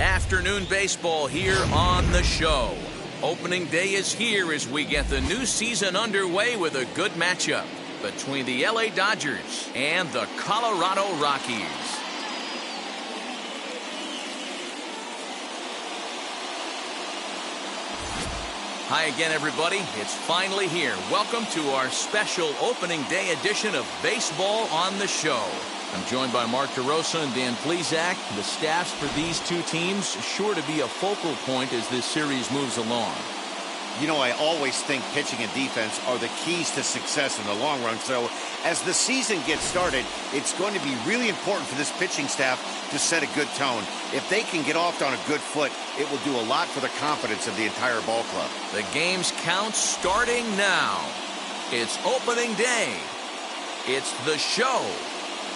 Afternoon baseball here on the show. Opening day is here as we get the new season underway with a good matchup between the LA Dodgers and the Colorado Rockies. Hi again, everybody. It's finally here. Welcome to our special opening day edition of Baseball on the Show. I'm joined by Mark DeRosa and Dan Plesac. The staffs for these two teams sure to be a focal point as this series moves along. You know, I always think pitching and defense are the keys to success in the long run. So as the season gets started, it's going to be really important for this pitching staff to set a good tone. If they can get off on a good foot, it will do a lot for the confidence of the entire ball club. The game's count starting now. It's opening day. It's the show.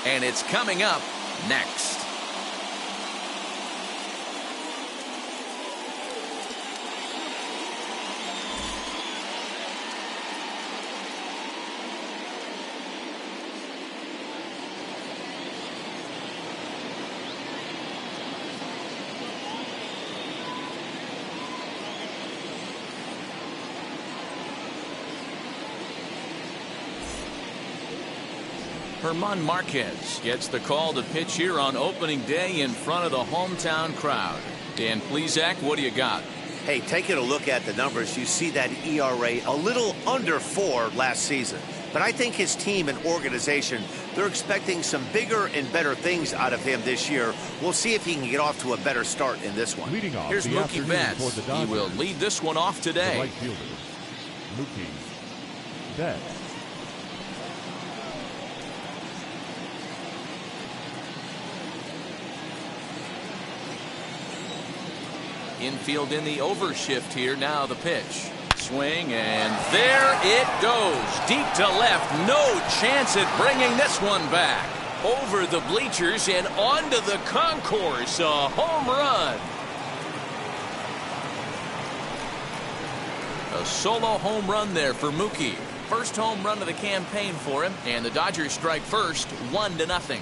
And it's coming up next. German Marquez gets the call to pitch here on opening day in front of the hometown crowd. Dan Plesac, what do you got? Hey, taking a look at the numbers, you see that ERA a little under 4 last season. But I think his team and organization, they're expecting some bigger and better things out of him this year. We'll see if he can get off to a better start in this one. Here's Mookie Betts. He will lead this one off today. Right fielder, Mookie Betts. Infield in the overshift here. Now the pitch. Swing, and there it goes. Deep to left. No chance at bringing this one back. Over the bleachers and onto the concourse. A home run. A solo home run there for Mookie. First home run of the campaign for him. And the Dodgers strike first, 1-0.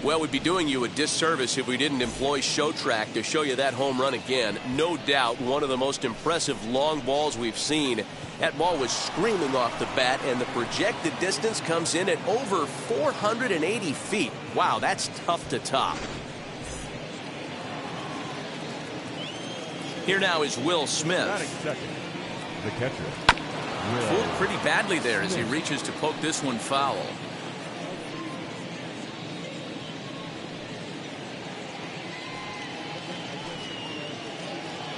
Well, we'd be doing you a disservice if we didn't employ Show Track to show you that home run again. No doubt one of the most impressive long balls we've seen. That ball was screaming off the bat, and the projected distance comes in at over 480 feet. Wow, that's tough to top. Here now is Will Smith. The catcher. Fooled pretty badly there as he reaches to poke this one foul.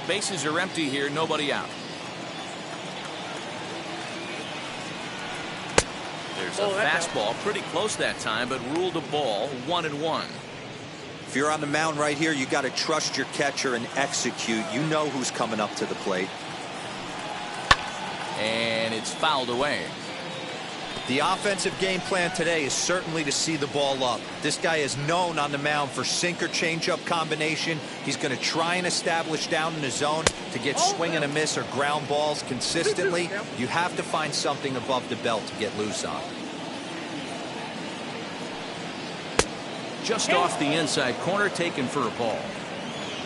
Bases are empty here, nobody out. There's a fastball pretty close that time, but ruled a ball, 1-1. If you're on the mound right here, you got to trust your catcher and execute. You know who's coming up to the plate. And it's fouled away. The offensive game plan today is certainly to see the ball up. This guy is known on the mound for sinker changeup combination. He's going to try and establish down in the zone to get swing and a miss or ground balls consistently. You have to find something above the belt to get loose on. Just off the inside corner, taken for a ball.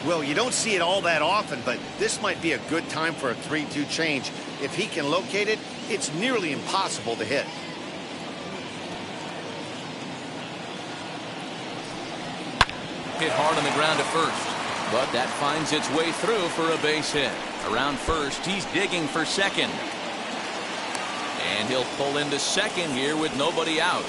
Well, you don't see it all that often, but this might be a good time for a 3-2 change. If he can locate it, it's nearly impossible to hit. Hit hard on the ground to first, but that finds its way through for a base hit. Around first, he's digging for second. And he'll pull into second here with nobody out.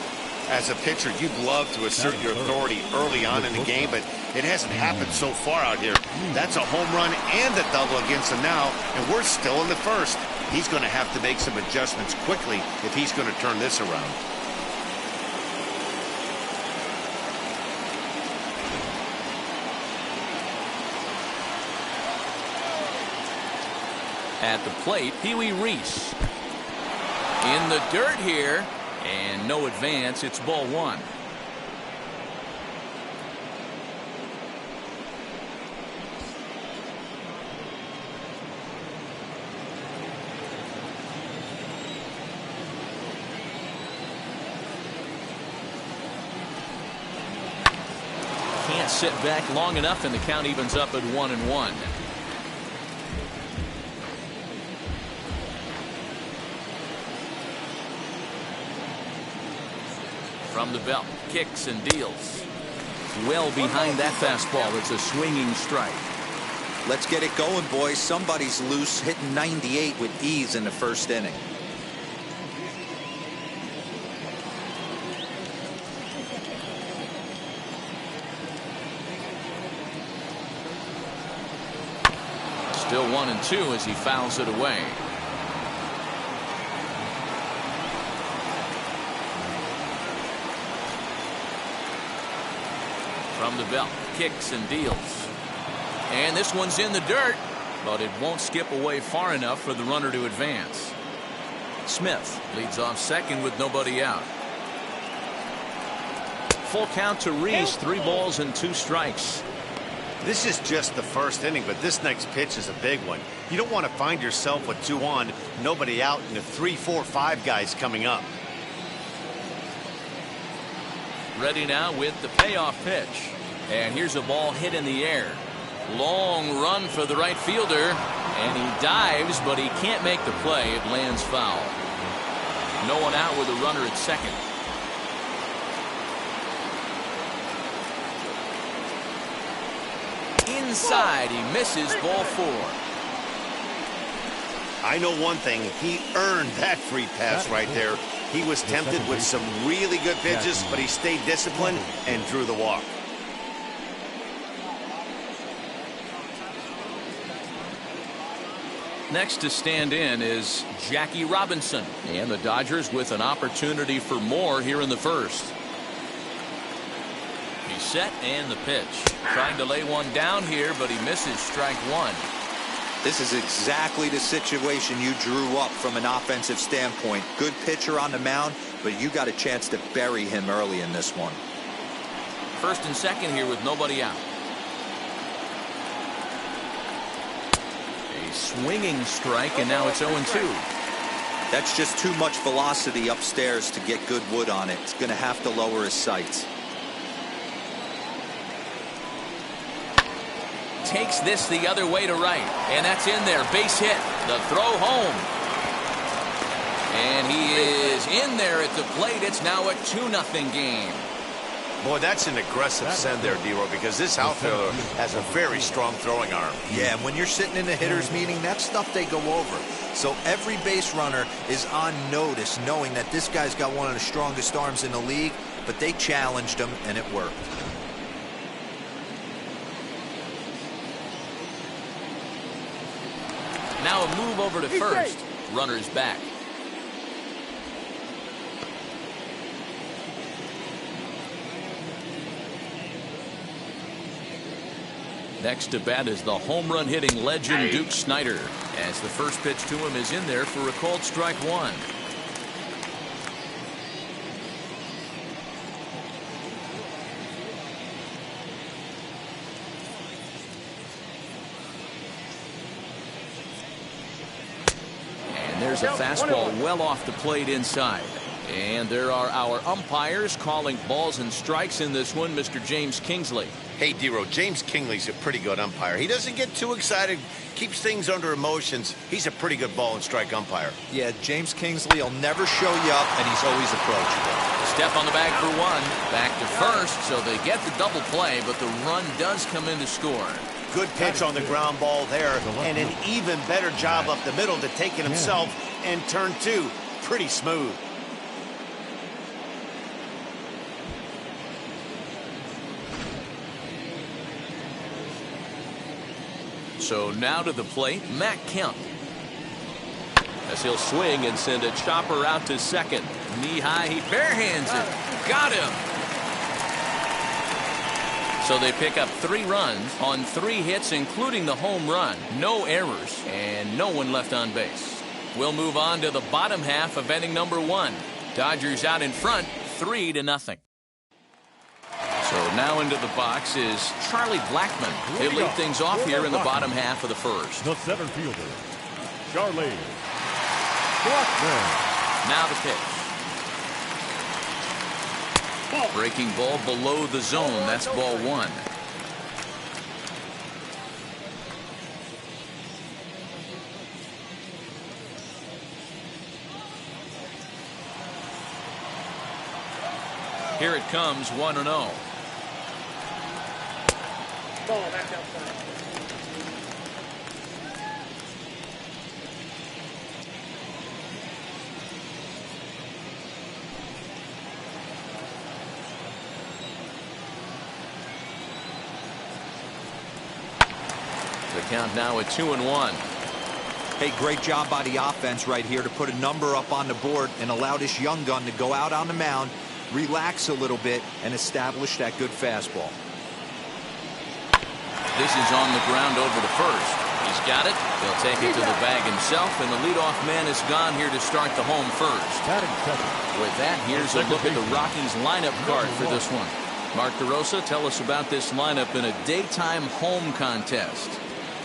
As a pitcher, you'd love to assert your authority early on in the game, but it hasn't happened so far out here. That's a home run and a double against him now, and we're still in the first. He's going to have to make some adjustments quickly if he's going to turn this around. At the plate, Pee-wee Reese. In the dirt here, and no advance. It's ball one. can't sit back long enough, and the count evens up at 1-1. From the belt, kicks and deals. Well behind that fastball. It's a swinging strike. Let's get it going, boys. Somebody's loose, hitting 98 with ease in the first inning. Still 1-2 as he fouls it away. From the belt, kicks and deals. And this one's in the dirt, but it won't skip away far enough for the runner to advance. Smith leads off second with nobody out. Full count to Reese, 3 balls and 2 strikes. This is just the first inning, but this next pitch is a big one. You don't want to find yourself with 2 on, nobody out, and the 3, 4, 5 guys coming up. Ready now with the payoff pitch. And here's a ball hit in the air. Long run for the right fielder. And he dives, but he can't make the play. It lands foul. No one out with a runner at second. Inside, he misses, ball 4. I know one thing, he earned that free pass right there. He was tempted with some really good pitches, but he stayed disciplined and drew the walk. Next to stand in is Jackie Robinson, and the Dodgers with an opportunity for more here in the first. He's set, and the pitch. Trying to lay one down here, but he misses strike 1. This is exactly the situation you drew up from an offensive standpoint. Good pitcher on the mound, but you got a chance to bury him early in this one. First and second here with nobody out. A swinging strike, and now it's 0-2. That's just too much velocity upstairs to get good wood on it. It's going to have to lower his sights. Takes this the other way to right, and that's in there. Base hit. The throw home. And he is in there at the plate. It's now a 2-0 game. Boy, that's an aggressive send there, D-Row, because this outfielder has a very strong throwing arm. Yeah, and when you're sitting in a hitter's meeting, that's stuff they go over. So every base runner is on notice, knowing that this guy's got one of the strongest arms in the league, but they challenged him, and it worked. Now a move over to first. Runner's back. Next to bat is the home run hitting legend Duke Snider, as the first pitch to him is in there for a called strike 1. There's a fastball well off the plate inside. And there are our umpires calling balls and strikes in this one, Mr. James Kingsley. Hey, D-Row, James Kingsley's a pretty good umpire. He doesn't get too excited, keeps things under emotions. He's a pretty good ball and strike umpire. Yeah, James Kingsley will never show you up, and he's always approachable. Step on the bag for 1. Back to first, so they get the double play, but the run does come in to score. Good pitch on the ground ball there, and an even better job up the middle to take it himself, and turn 2 pretty smooth. So now to the plate, Matt Kemp. As he'll swing and send a chopper out to second. Knee high, he barehands it. Got him. So they pick up 3 runs on 3 hits, including the home run. No errors, and no one left on base. We'll move on to the bottom half of inning number 1. Dodgers out in front, 3-0. So now into the box is Charlie Blackmon. He'll lead things off here in the bottom half of the first. The center fielder, Charlie Blackmon. Now the pitch. Breaking ball below the zone. That's ball 1. Here it comes, 1-0. Ball back outside. The count now at 2-1. Hey, great job by the offense right here to put a number up on the board and allow this young gun to go out on the mound, relax a little bit, and establish that good fastball. This is on the ground over to first. He's got it. He'll take it to the bag himself, and the leadoff man is gone here to start the home first. With that, here's a look at the Rockies lineup card for this one. Mark DeRosa, tell us about this lineup in a daytime home contest.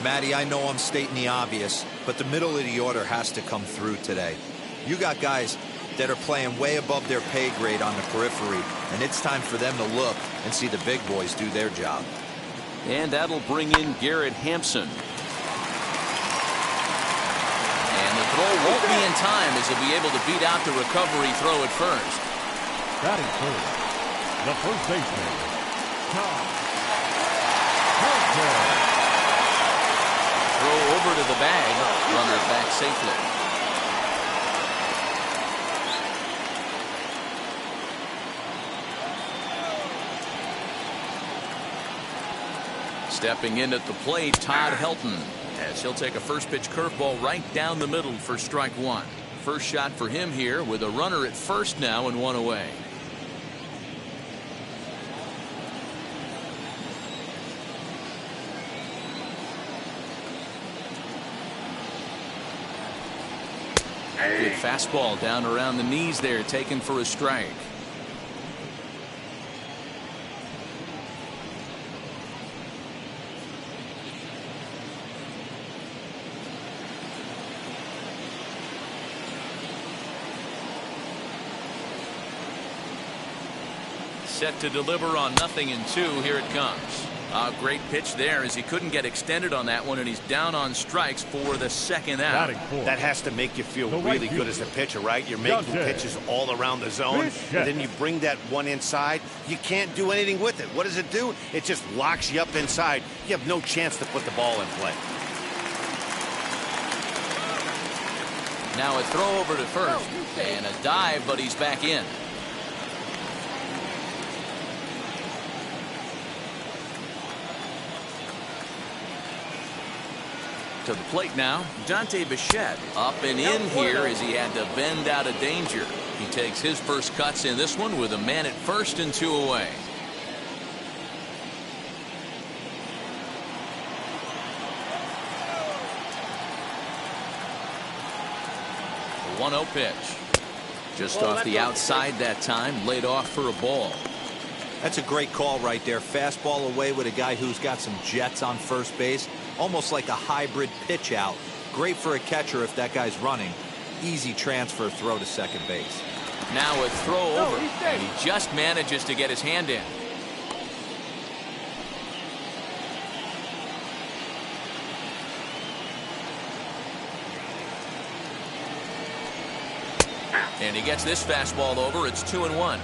Matty, I know I'm stating the obvious, but the middle of the order has to come through today. You got guys that are playing way above their pay grade on the periphery, and it's time for them to look and see the big boys do their job. And that'll bring in Garrett Hampson. And the throw won't be in time as he'll be able to beat out the recovery throw at first. Batting first, the first baseman, Colton. Throw over to the bag. Runner back safely. Stepping in at the plate, Todd Helton, as he'll take a first pitch curveball right down the middle for strike one. First shot for him here with a runner at first now and one away. Good fastball down around the knees there, taken for a strike. Set to deliver on 0-2. Here it comes. A great pitch there as he couldn't get extended on that one, and he's down on strikes for the second out. That has to make you feel really good as a pitcher, right? You're making pitches all around the zone, and then you bring that one inside. You can't do anything with it. What does it do? It just locks you up inside. You have no chance to put the ball in play. Now a throw over to first, and a dive, but he's back in. To the plate now, Dante Bichette up and in here as he had to bend out of danger. He takes his first cuts in this one with a man at first and two away. The 1-0 pitch. Just off the outside that time, laid off for a ball. That's a great call right there. Fastball away with a guy who's got some jets on first base. Almost like a hybrid pitch out. Great for a catcher if that guy's running. Easy transfer throw to second base. Now a throw over, and he just manages to get his hand in. And he gets this fastball over. It's 2-1.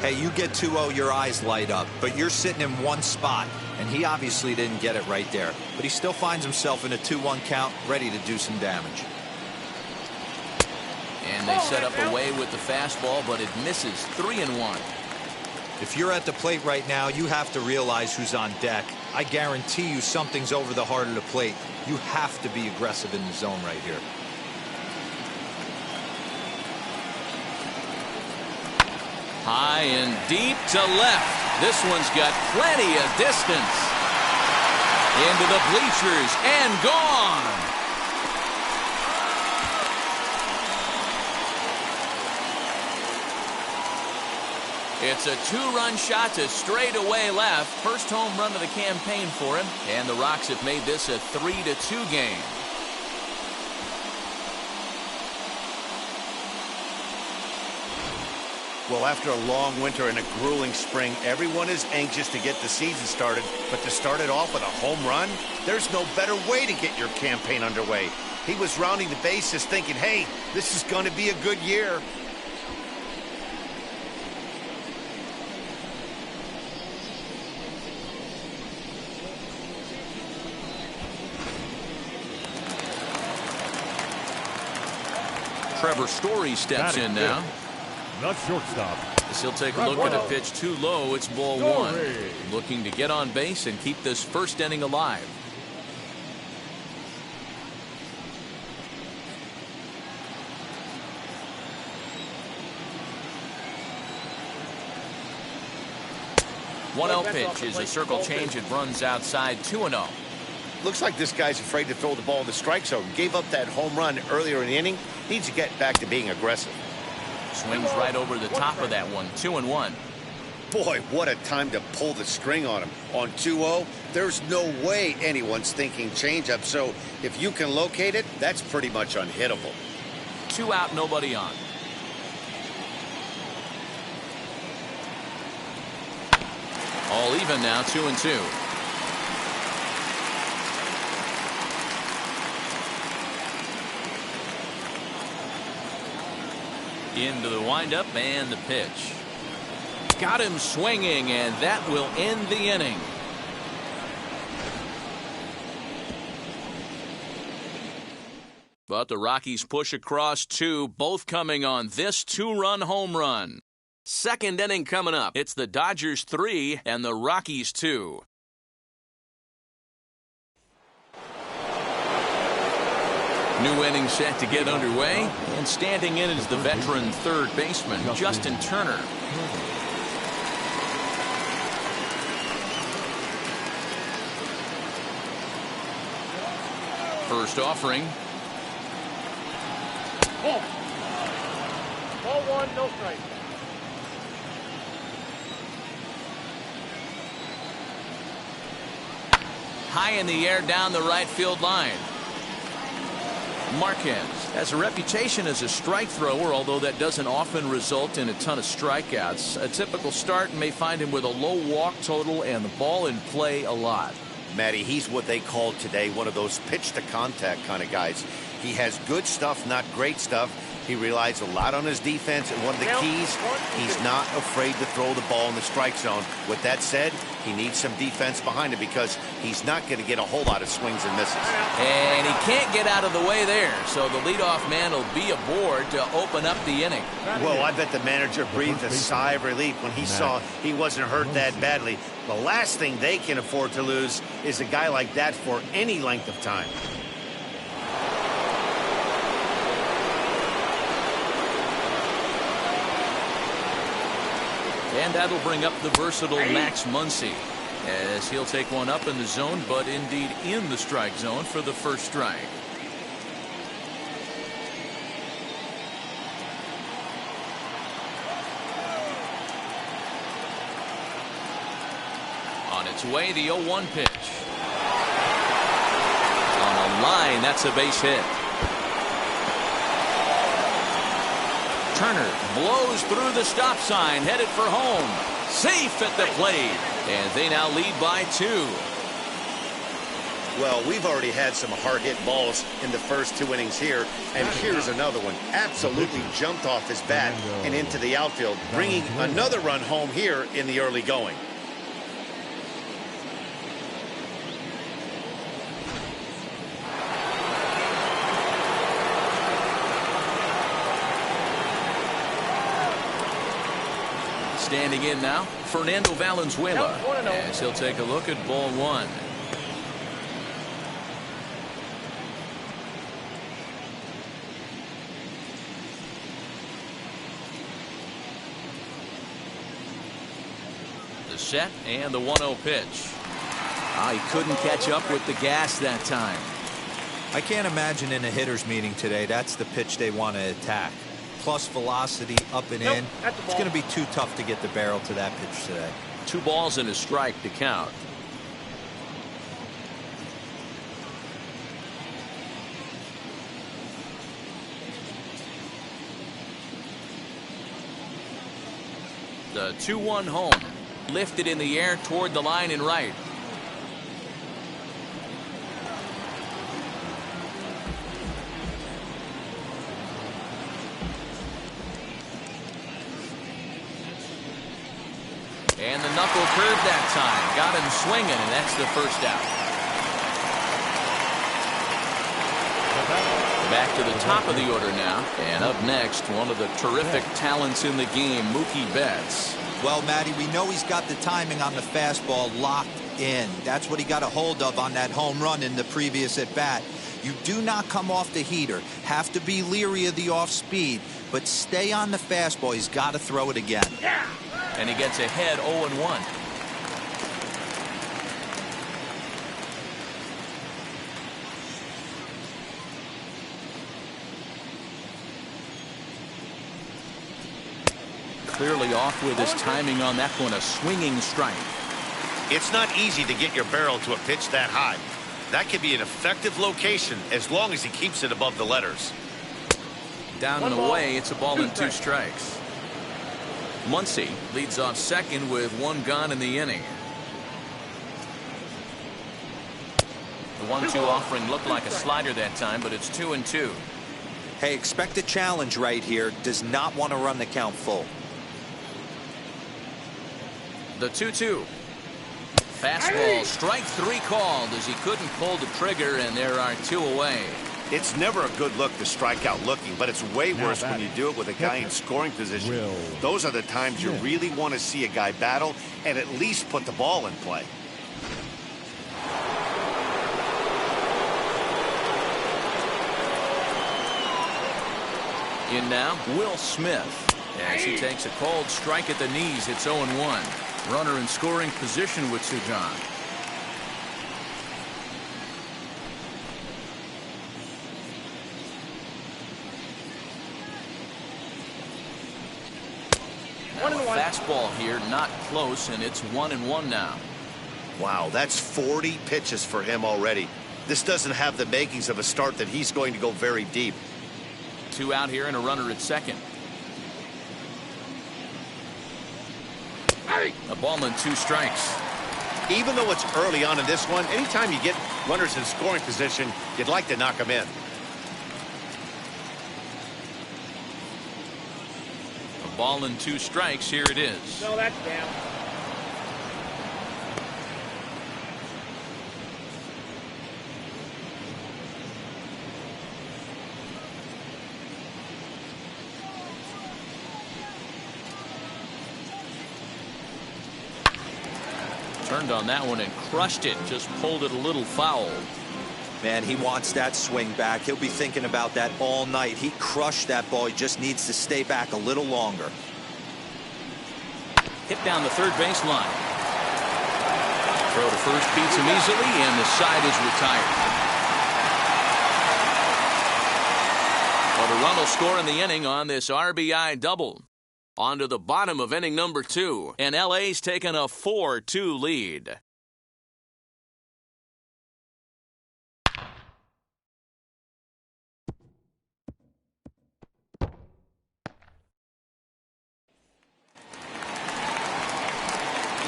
Hey, you get 2-0, your eyes light up, but you're sitting in one spot, and he obviously didn't get it right there. But he still finds himself in a 2-1 count, ready to do some damage. And they set up away with the fastball, but it misses. 3-1. If you're at the plate right now, you have to realize who's on deck. I guarantee you something's over the heart of the plate. You have to be aggressive in the zone right here. High and deep to left. This one's got plenty of distance. Into the bleachers and gone. It's a two-run shot to straightaway left. First home run of the campaign for him. And the Rocks have made this a 3-2 game. Well, after a long winter and a grueling spring, everyone is anxious to get the season started. But to start it off with a home run, there's no better way to get your campaign underway. He was rounding the bases thinking, hey, this is going to be a good year. Trevor Story steps in now. The shortstop. As he'll take a look at a pitch too low. It's ball one. Looking to get on base and keep this first inning alive. One 0 pitch is a circle change. It runs outside 2-0. Looks like this guy's afraid to throw the ball in the strike zone. Gave up that home run earlier in the inning. Needs to get back to being aggressive. Swings right over the top of that one. 2-1. Boy, what a time to pull the string on him. On 2-0, there's no way anyone's thinking changeup. So if you can locate it, that's pretty much unhittable. 2 out, nobody on. All even now, 2-2. Into the windup and the pitch. Got him swinging, and that will end the inning. But the Rockies push across 2, both coming on this 2-run home run. Second inning coming up. It's the Dodgers 3 and the Rockies 2. New inning set to get underway, and standing in is the veteran third baseman, Justin Turner. First offering. Ball 1, no strike. High in the air down the right field line. Marquez has a reputation as a strike thrower, although that doesn't often result in a ton of strikeouts. A typical start may find him with a low walk total and the ball in play a lot. Matty, he's what they call today one of those pitch to contact kind of guys. He has good stuff, not great stuff. He relies a lot on his defense, and one of the keys, he's not afraid to throw the ball in the strike zone. With that said, he needs some defense behind him because he's not going to get a whole lot of swings and misses. And he can't get out of the way there, so the leadoff man will be aboard to open up the inning. Well, I bet the manager breathed a sigh of relief when he saw he wasn't hurt that badly. The last thing they can afford to lose is a guy like that for any length of time. And that'll bring up the versatile Max Muncy, as he'll take one up in the zone, but indeed in the strike zone for the first strike. On its way, the 0-1 pitch. On a line, that's a base hit. Turner blows through the stop sign, headed for home. Safe at the plate. And they now lead by 2. Well, we've already had some hard-hit balls in the first 2 innings here, and here's another one. Absolutely jumped off his bat and into the outfield, bringing another run home here in the early going. Standing in now, Fernando Valenzuela, as he'll take a look at ball 1. The set and the 1-0 pitch. He couldn't catch up with the gas that time. I can't imagine in a hitter's meeting today that's the pitch they want to attack. Plus velocity up and in. It's going to be too tough to get the barrel to that pitch today. 2 balls and a strike to count. The 2-1 home. Lifted in the air toward the line and right. And the knuckle curve that time. Got him swinging, and that's the first out. Back to the top of the order now. And up next, one of the terrific talents in the game, Mookie Betts. Well, Matty, we know he's got the timing on the fastball locked in. That's what he got a hold of on that home run in the previous at-bat. You do not come off the heater. Have to be leery of the off-speed, but stay on the fastball. He's got to throw it again. Yeah. And he gets ahead 0-1. Clearly off with his timing on that one, a swinging strike. It's not easy to get your barrel to a pitch that high. That can be an effective location as long as he keeps it above the letters. Down and away, it's a ball and 2 strikes. Muncy leads off second with 1 gone in the inning. The 1-2 offering looked like a slider that time, but it's 2-2. Hey, expect a challenge right here. Does not want to run the count full. The 2-2. Fastball, strike 3 called as he couldn't pull the trigger, and there are 2 away. It's never a good look to strike out looking, but it's way worse when you do it with a guy in scoring position. Those are the times you really want to see a guy battle and at least put the ball in play. In now, Will Smith. As he takes a cold strike at the knees, it's 0-1. Runner in scoring position with Sujan. Fastball here, not close, and it's 1-1 now. Wow, that's 40 pitches for him already. This doesn't have the makings of a start that he's going to go very deep. 2 out here and a runner at second. A ball and 2 strikes. Even though it's early on in this one, anytime you get runners in scoring position, you'd like to knock them in. A ball and 2 strikes. Here it is. No, that's down. Turned on that one and crushed it. Just pulled it a little foul. Man, he wants that swing back. He'll be thinking about that all night. He crushed that ball. He just needs to stay back a little longer. Hit down the third baseline. Throw to first beats him easily, and the side is retired. Well, the run will score in the inning on this RBI double. On to the bottom of inning number 2, and LA's taken a 4-2 lead.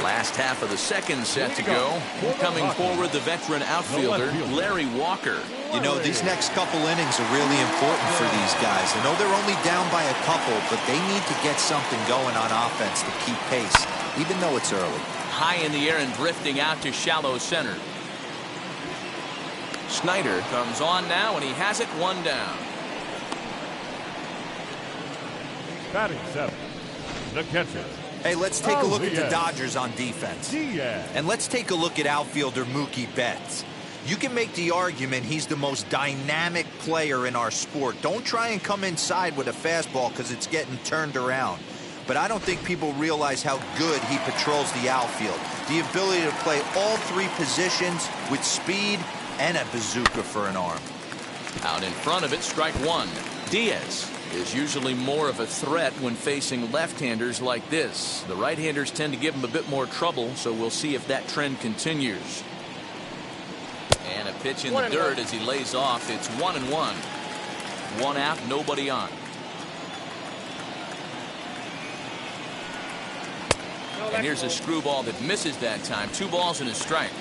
Last half of the second set to go. Coming forward, the veteran outfielder, Larry Walker. You know, these next couple innings are really important for these guys. I know they're only down by a couple, but they need to get something going on offense to keep pace, even though it's early. High in the air and drifting out to shallow center. Snyder comes on now, and he has it 1 down. Batting 7, the catcher. Hey, let's take a look at the Dodgers on defense. And let's take a look at outfielder Mookie Betts. You can make the argument he's the most dynamic player in our sport. Don't try and come inside with a fastball because it's getting turned around. But I don't think people realize how good he patrols the outfield. The ability to play all 3 positions with speed and a bazooka for an arm. Out in front of it, strike 1. Diaz is usually more of a threat when facing left-handers like this. The right-handers tend to give him a bit more trouble, so we'll see if that trend continues. And a pitch in the dirt as he lays off. It's 1-1. 1 out, nobody on. And here's a screwball that misses that time. 2 balls and a strike.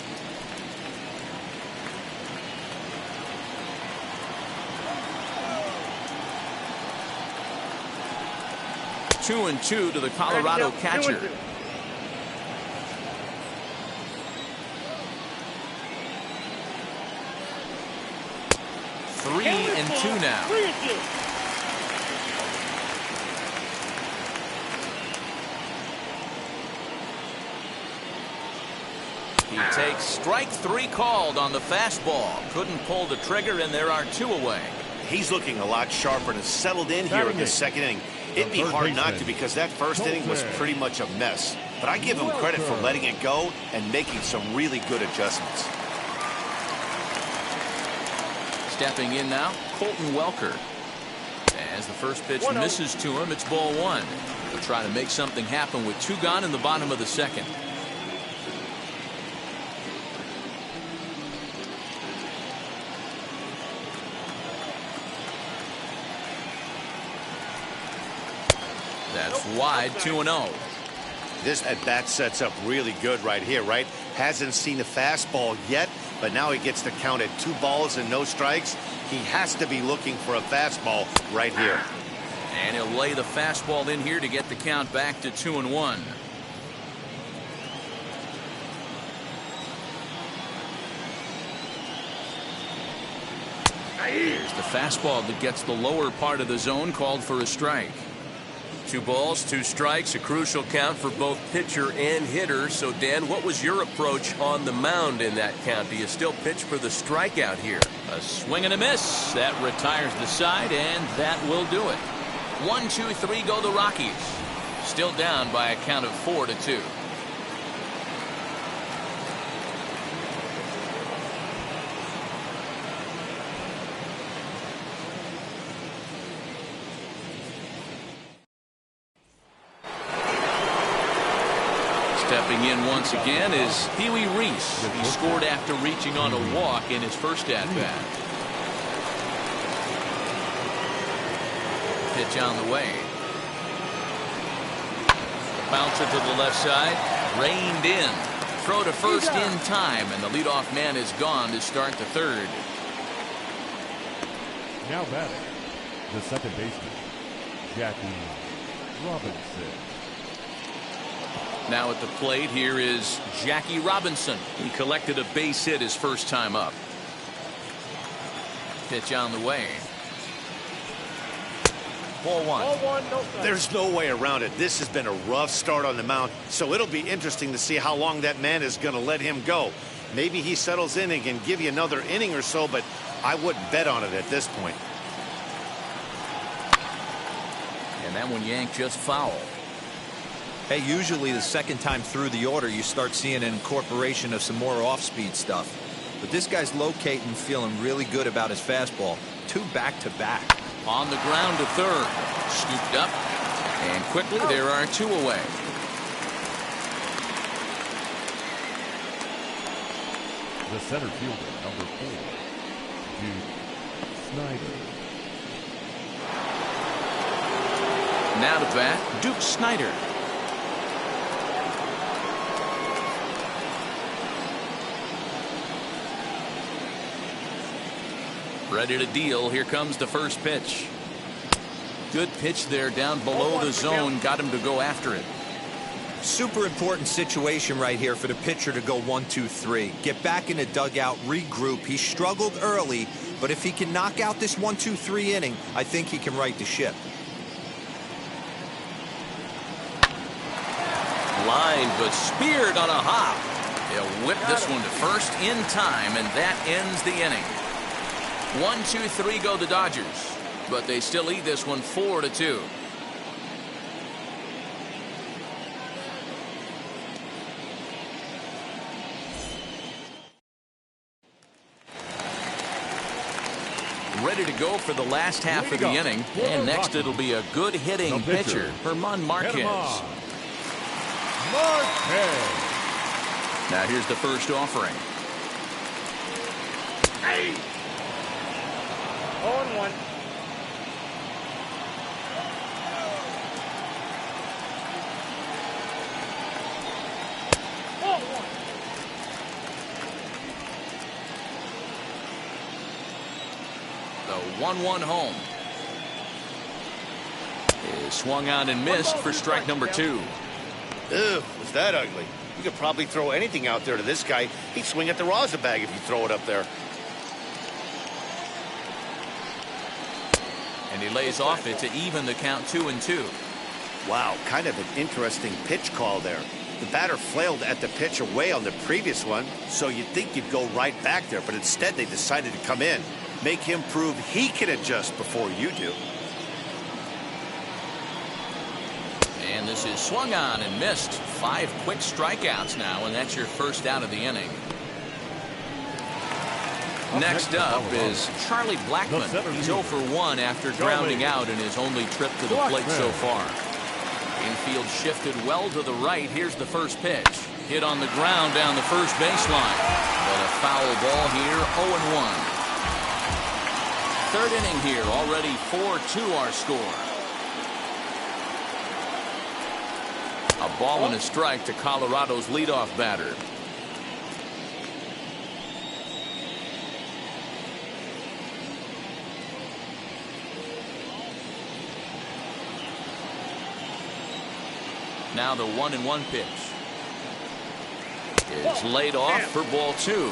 Two and 2 to the Colorado catcher. 3-2 now. 3-2. He takes strike 3 called on the fastball. Couldn't pull the trigger, and there are 2 away. He's looking a lot sharper and has settled in here in the second inning. It'd be hard not to, because that first inning was pretty much a mess. But I give him credit for letting it go and making some really good adjustments. Stepping in now, Colton Welker. As the first pitch misses to him, it's ball 1. He'll try to make something happen with 2 gone in the bottom of the second. That's wide, 2-0. This at-bat sets up really good right here, right? Hasn't seen a fastball yet, but now he gets to count at 2 balls and no strikes. He has to be looking for a fastball right here. And he'll lay the fastball in here to get the count back to 2-1. Here's the fastball that gets the lower part of the zone, called for a strike. 2 balls, 2 strikes, a crucial count for both pitcher and hitter. So, Dan, what was your approach on the mound in that count? Do you still pitch for the strikeout here? A swing and a miss. That retires the side, and that will do it. 1, 2, 3 go the Rockies. Still down by a count of 4-2. Stepping in once again is Pee Wee Reese. He scored after reaching on a walk in his first at-bat. Pitch on the way. Bouncer to the left side. Reined in. Throw to first in time, and the leadoff man is gone to start the third. Now batting, the second baseman, Jackie Robinson. Now at the plate, here is Jackie Robinson. He collected a base hit his first time up. Pitch on the way. Ball 1. Ball 1, no strike. There's no way around it. This has been a rough start on the mound, so it'll be interesting to see how long that man is going to let him go. Maybe he settles in and can give you another inning or so, but I wouldn't bet on it at this point. And that one yanked just foul. Hey, usually the second time through the order you start seeing an incorporation of some more off-speed stuff. But this guy's locating, feeling really good about his fastball. 2 back-to-back. On the ground to third. Scooped up. And quickly there are 2 away. The center fielder, number 4, Duke Snyder. Now to bat, Duke Snyder. Ready to deal. Here comes the first pitch. Good pitch there down below the zone. Got him to go after it. Super important situation right here for the pitcher to go 1, 2, 3. Get back in the dugout, regroup. He struggled early, but if he can knock out this 1, 2, 3 inning, I think he can right the ship. Line, but speared on a hop. He'll whip this one to first in time, and that ends the inning. 1, 2, 3 go the Dodgers, but they still lead this one 4-2. Ready to go for the last half of the inning, and next it'll be a good hitting pitcher, Herman Marquez. Now here's the first offering. Hey! 0-1. The 1-1 home. Is swung on and missed for strike number 2. Ugh, was that ugly? You could probably throw anything out there to this guy. He'd swing at the rosin bag if you throw it up there. And he lays off it to even the count 2-2. Wow, kind of an interesting pitch call there. The batter flailed at the pitch away on the previous one, so you'd think you'd go right back there, but instead they decided to come in. Make him prove he can adjust before you do. And this is swung on and missed. 5 quick strikeouts now, and that's your first out of the inning. Next up is Charlie Blackmon. He's 0 for 1 after grounding out in his only trip to the plate so far. Infield shifted well to the right. Here's the first pitch. Hit on the ground down the first baseline. But a foul ball here, 0-1. Third inning here, already 4-2 our score. A ball and a strike to Colorado's leadoff batter. Now the 1-1 pitch is laid off for ball 2.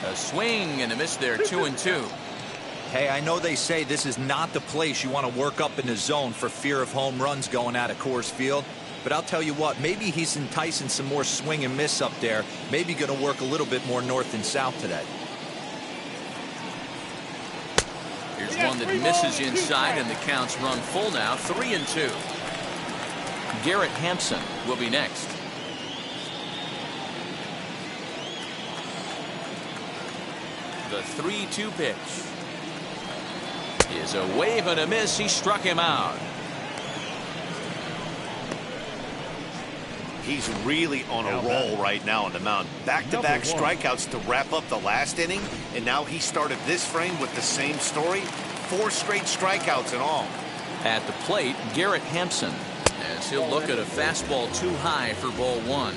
A swing and a miss there, 2-2. Hey, I know they say this is not the place you want to work up in the zone for fear of home runs going out of Coors Field. But I'll tell you what, maybe he's enticing some more swing and miss up there. Maybe going to work a little bit more north and south today. Here's one that misses inside, and the count's run full now, 3-2. Garrett Hampson will be next. The 3-2 pitch is a wave and a miss. He struck him out. He's really on a roll right now on the mound. Back-to-back strikeouts to wrap up the last inning, and now he started this frame with the same story. 4 straight strikeouts in all. At the plate, Garrett Hampson, as he'll look at a fastball too high for ball 1.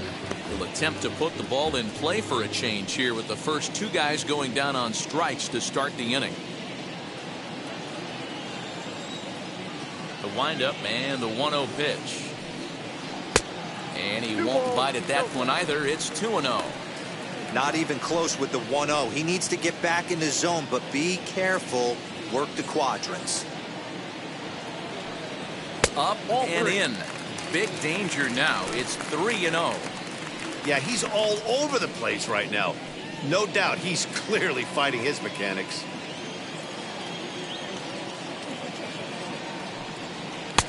He'll attempt to put the ball in play for a change here with the first 2 guys going down on strikes to start the inning. The windup and the 1-0 pitch. And he won't bite at that one either. It's 2-0. Not even close with the 1-0. He needs to get back in the zone, but be careful. Work the quadrants. Up and in. Big danger now. It's 3-0. Yeah, he's all over the place right now. No doubt he's clearly fighting his mechanics.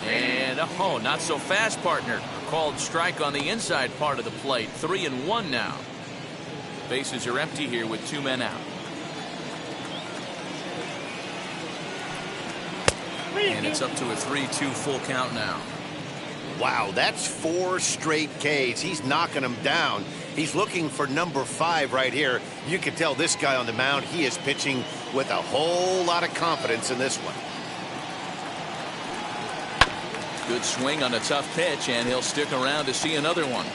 And oh, not so fast, partner. A called strike on the inside part of the plate. 3-1 now. Bases are empty here with 2 men out. And it's up to a 3-2 full count now. Wow, that's 4 straight Ks. He's knocking them down. He's looking for number 5 right here. You can tell this guy on the mound, he is pitching with a whole lot of confidence in this one. Good swing on a tough pitch, and he'll stick around to see another one.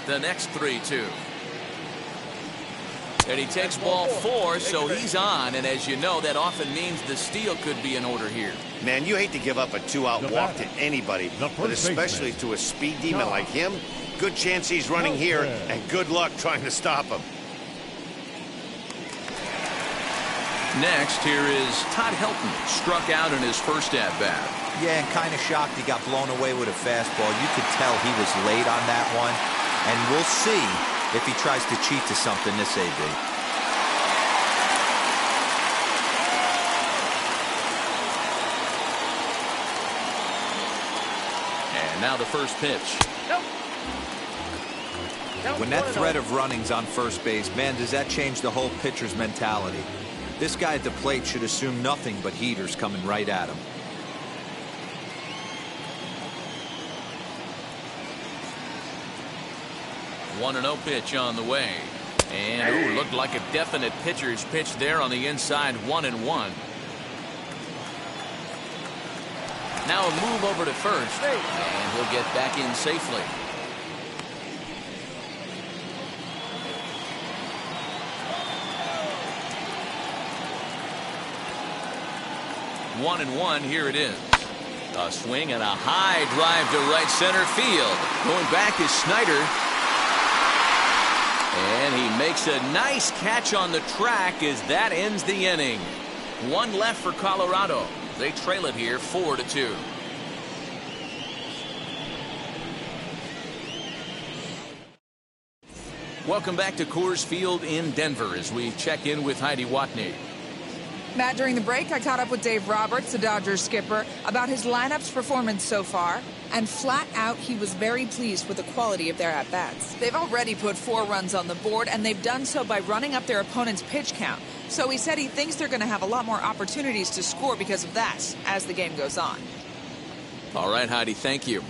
The next 3-2. And he takes ball 4, so he's on. And as you know, that often means the steal could be in order here. Man, you hate to give up a 2-out walk to anybody, but especially to a speed demon like him. Good chance he's running here, and good luck trying to stop him. Next, here is Todd Helton, struck out in his first at-bat. Yeah, and kind of shocked he got blown away with a fastball. You could tell he was late on that one. And we'll see if he tries to cheat to something this AB. And now the first pitch. When that threat of running's on first base, man, does that change the whole pitcher's mentality? This guy at the plate should assume nothing but heaters coming right at him. One 1-0 pitch on the way. And looked like a definite pitcher's pitch there on the inside. 1-1. Now a move over to first. And he'll get back in safely. 1-1. Here it is. A swing and a high drive to right center field. Going back is Snyder. And he makes a nice catch on the track as that ends the inning. One left for Colorado. They trail it here 4-2. Welcome back to Coors Field in Denver as we check in with Heidi Watney. Matt, during the break, I caught up with Dave Roberts, the Dodgers skipper, about his lineup's performance so far. And flat out, he was very pleased with the quality of their at-bats. They've already put 4 runs on the board, and they've done so by running up their opponent's pitch count. So he said he thinks they're going to have a lot more opportunities to score because of that as the game goes on. All right, Heidi, thank you.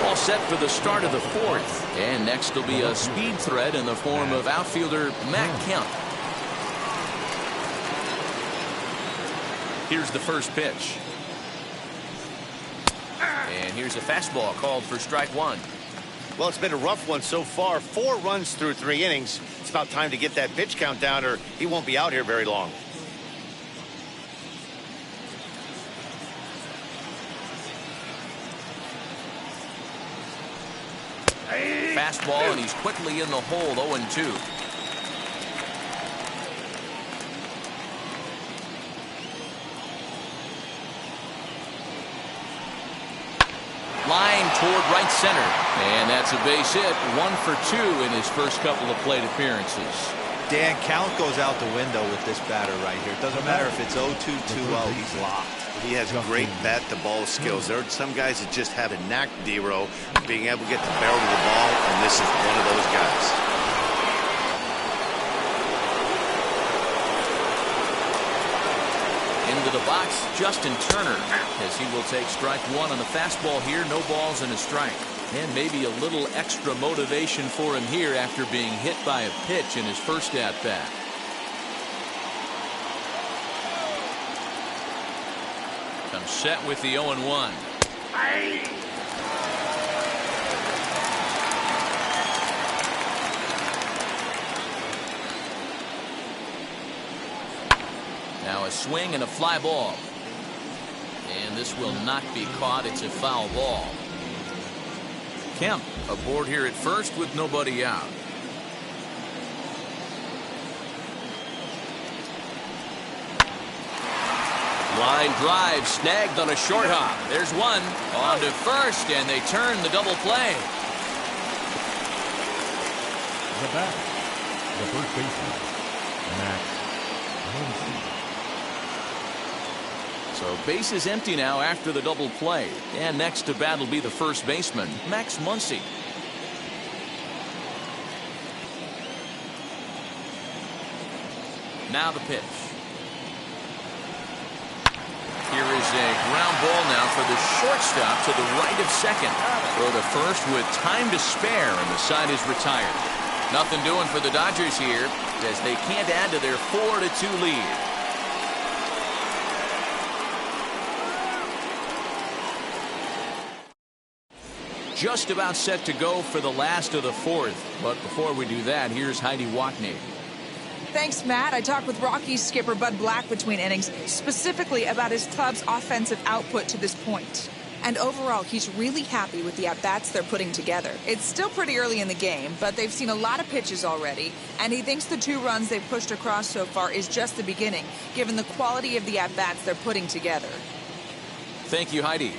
All set for the start of the 4th. And next will be a speed threat in the form of outfielder Matt Kemp. Here's the first pitch. And here's a fastball called for strike 1. Well, it's been a rough one so far. 4 runs through 3 innings. It's about time to get that pitch count down or he won't be out here very long. Fastball, and he's quickly in the hole, 0-2. Line toward right center. And that's a base hit. 1 for 2 in his first couple of plate appearances. Dan, count goes out the window with this batter right here. It doesn't matter if it's 0-2, 2-0, he's locked. He has great bat-to-ball skills. There are some guys that just have a knack, D-Row, of being able to get the barrel of the ball, and this is one of those guys. Into the box, Justin Turner, as he will take strike 1 on the fastball here. No balls and a strike. And maybe a little extra motivation for him here after being hit by a pitch in his first at-bat. Comes set with the 0-1. Now a swing and a fly ball. And this will not be caught. It's a foul ball. Kemp aboard here at first with nobody out. Line drive snagged on a short hop. There's one on to first, and they turn the double play. The batter, the first baseman, Max Muncy. So base is empty now after the double play. And next to bat will be the first baseman, Max Muncy. Now the pitch. Here is a ground ball now for the shortstop to the right of second. Throw to first with time to spare, and the side is retired. Nothing doing for the Dodgers here as they can't add to their 4-2 lead. Just about set to go for the last of the 4th. But before we do that, here's Heidi Watney. Thanks, Matt. I talked with Rockies skipper Bud Black between innings, specifically about his club's offensive output to this point. And overall, he's really happy with the at-bats they're putting together. It's still pretty early in the game, but they've seen a lot of pitches already, and he thinks the 2 runs they've pushed across so far is just the beginning, given the quality of the at-bats they're putting together. Thank you, Heidi.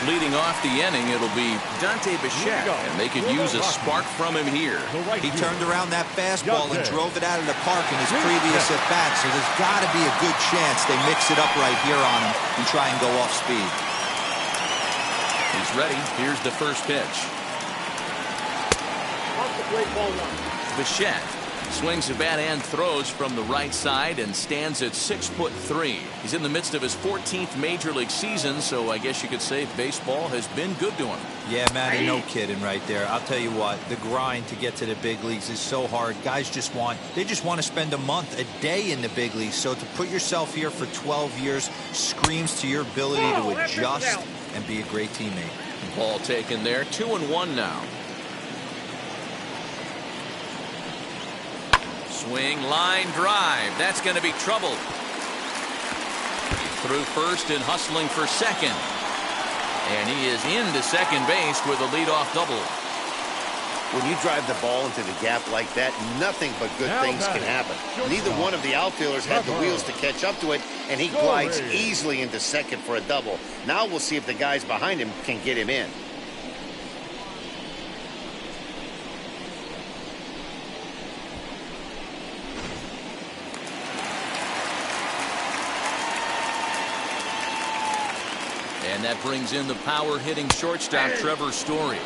Leading off the inning, it'll be Dante Bichette, and they could use a spark from him here. He turned around that fastball and drove it out of the park in his previous at-bat, so there's got to be a good chance they mix it up right here on him and try and go off speed. He's ready. Here's the first pitch. Bichette swings the bat and throws from the right side and stands at 6'3". He's in the midst of his 14th major league season, so I guess you could say baseball has been good to him. Yeah, Matty, no kidding right there. I'll tell you what, the grind to get to the big leagues is so hard. Guys just want to spend a month, a day in the big leagues. So to put yourself here for 12 years screams to your ability to adjust and be a great teammate. Ball taken there. 2-1 now. Swing, line drive. That's going to be trouble. He's through first and hustling for second. And he is into second base with a leadoff double. When you drive the ball into the gap like that, nothing but good things can happen. Neither one of the outfielders had the wheels to catch up to it, and he glides easily into second for a double. Now we'll see if the guys behind him can get him in. And that brings in the power-hitting shortstop, Trevor Story,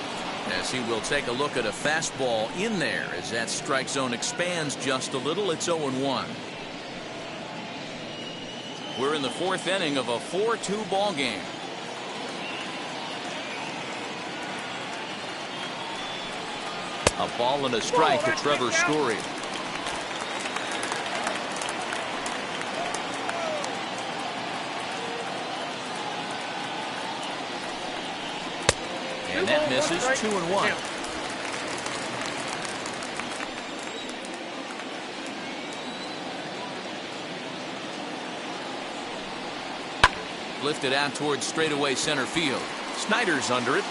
as he will take a look at a fastball in there as that strike zone expands just a little. It's 0-1. We're in the fourth inning of a 4-2 ball game. A ball and a strike to Trevor Story. And that misses. 2-1. Lifted out towards straightaway center field. Snyder's under it.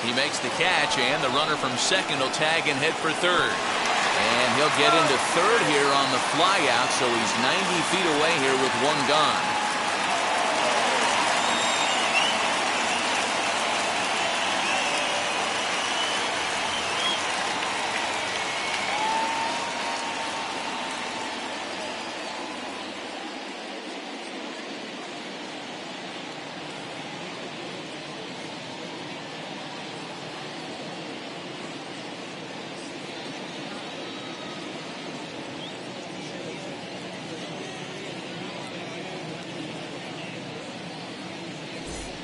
He makes the catch, and the runner from second will tag and head for third. And he'll get into third here on the flyout, so he's 90 feet away here with one gone.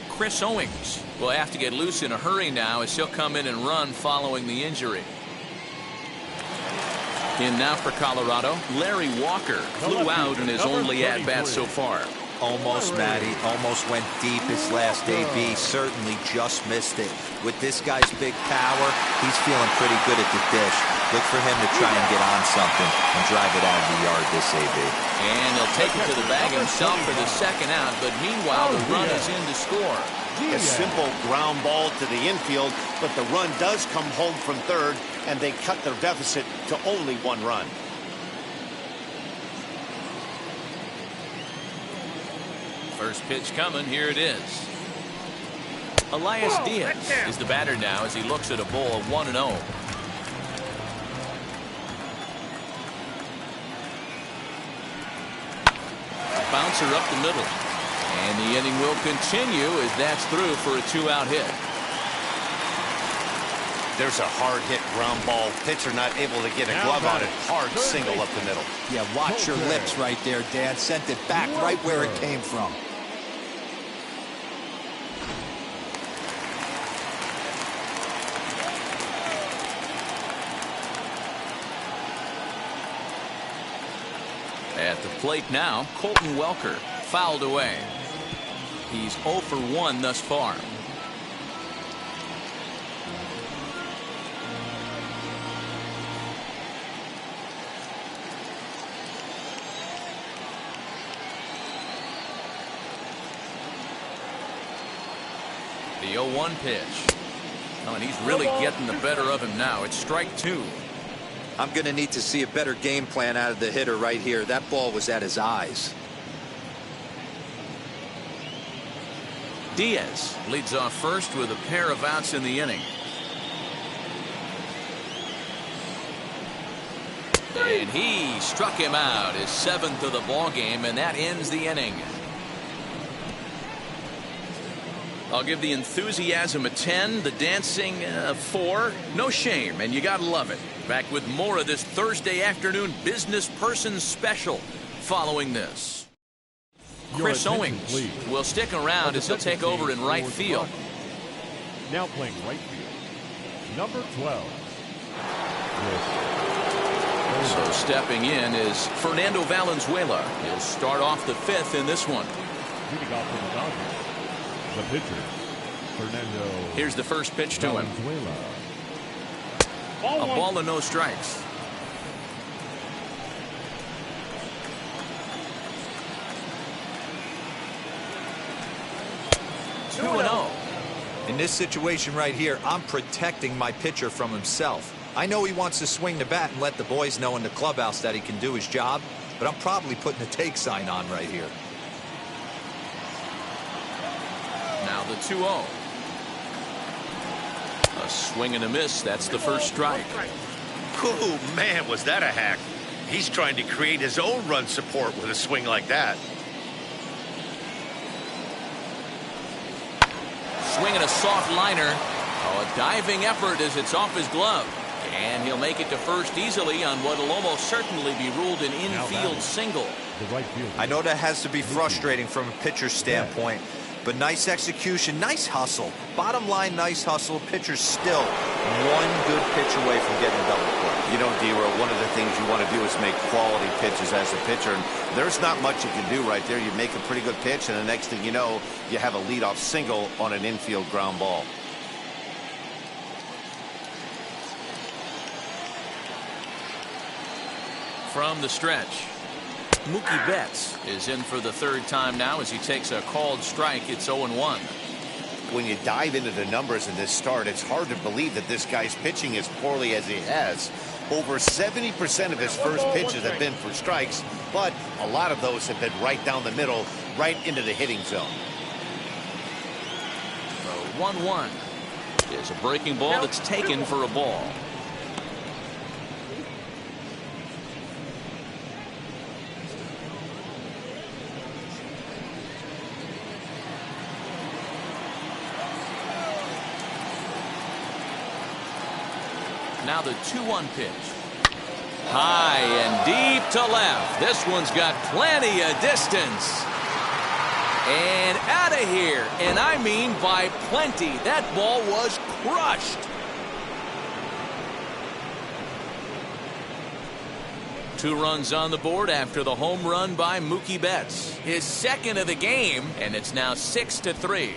Chris Owings will have to get loose in a hurry now as he'll come in and run following the injury. In now for Colorado, Larry Walker flew out in his only at-bat so far. Almost, Matty. Almost went deep his last AB. Certainly just missed it. With this guy's big power, he's feeling pretty good at the dish. Look for him to try and get on something and drive it out of the yard this AB. And he'll take it to the bag himself for the second out, but meanwhile the run is in to score. A simple ground ball to the infield, but the run does come home from third, and they cut their deficit to only one run. First pitch coming. Here it is. Elias Diaz is the batter now as he looks at a ball of 1-0. Bouncer up the middle. And the inning will continue as that's through for a 2-out hit. There's a hard hit ground ball. Pitcher not able to get a glove on it. Hard single up the middle. Yeah, watch your lips right there, Dan. Sent it back right where it came from. At the plate now, Colton Welker fouled away. He's 0 for 1 thus far. The 0-1 pitch. Oh, and he's really getting the better of him now. It's strike 2. I'm going to need to see a better game plan out of the hitter right here. That ball was at his eyes. Diaz leads off first with a pair of outs in the inning. And he struck him out, his 7th of the ball game, and that ends the inning. I'll give the enthusiasm a 10, the dancing a 4. No shame, and you gotta love it. Back with more of this Thursday afternoon business person special following this. Chris Owings will stick around as he'll take over in right field. Now playing right field, number 12. So stepping in is Fernando Valenzuela. He'll start off the 5th in this one. Leading off for the Dodgers, the pitcher, Fernando. Here's the first pitch to him. Valenzuela. A ball and no strikes. 2-0. In this situation right here, I'm protecting my pitcher from himself. I know he wants to swing the bat and let the boys know in the clubhouse that he can do his job, but I'm probably putting the take sign on right here. Now the 2-0. A swing and a miss. That's the first strike. Oh, man, was that a hack. He's trying to create his own run support with a swing like that. Swinging a soft liner. Oh, a diving effort as it's off his glove. And he'll make it to first easily on what will almost certainly be ruled an infield single. I know that has to be frustrating from a pitcher's standpoint, but nice execution, nice hustle. Bottom line, nice hustle. Pitcher's still one good pitch away from getting a double play. You know, D-Row, one of the things you want to do is make quality pitches as a pitcher, and there's not much you can do right there. You make a pretty good pitch, and the next thing you know, you have a leadoff single on an infield ground ball. From the stretch, Mookie Betts is in for the third time now as he takes a called strike. It's 0-1. When you dive into the numbers in this start, it's hard to believe that this guy's pitching as poorly as he has. Over 70% of his first pitches have been for strikes, but a lot of those have been right down the middle, right into the hitting zone. The 1-1 is a breaking ball that's taken for a ball. Now the 2-1 pitch. High and deep to left. This one's got plenty of distance. And out of here. And I mean by plenty. That ball was crushed. 2 runs on the board after the home run by Mookie Betts. His second of the game, and it's now 6-3.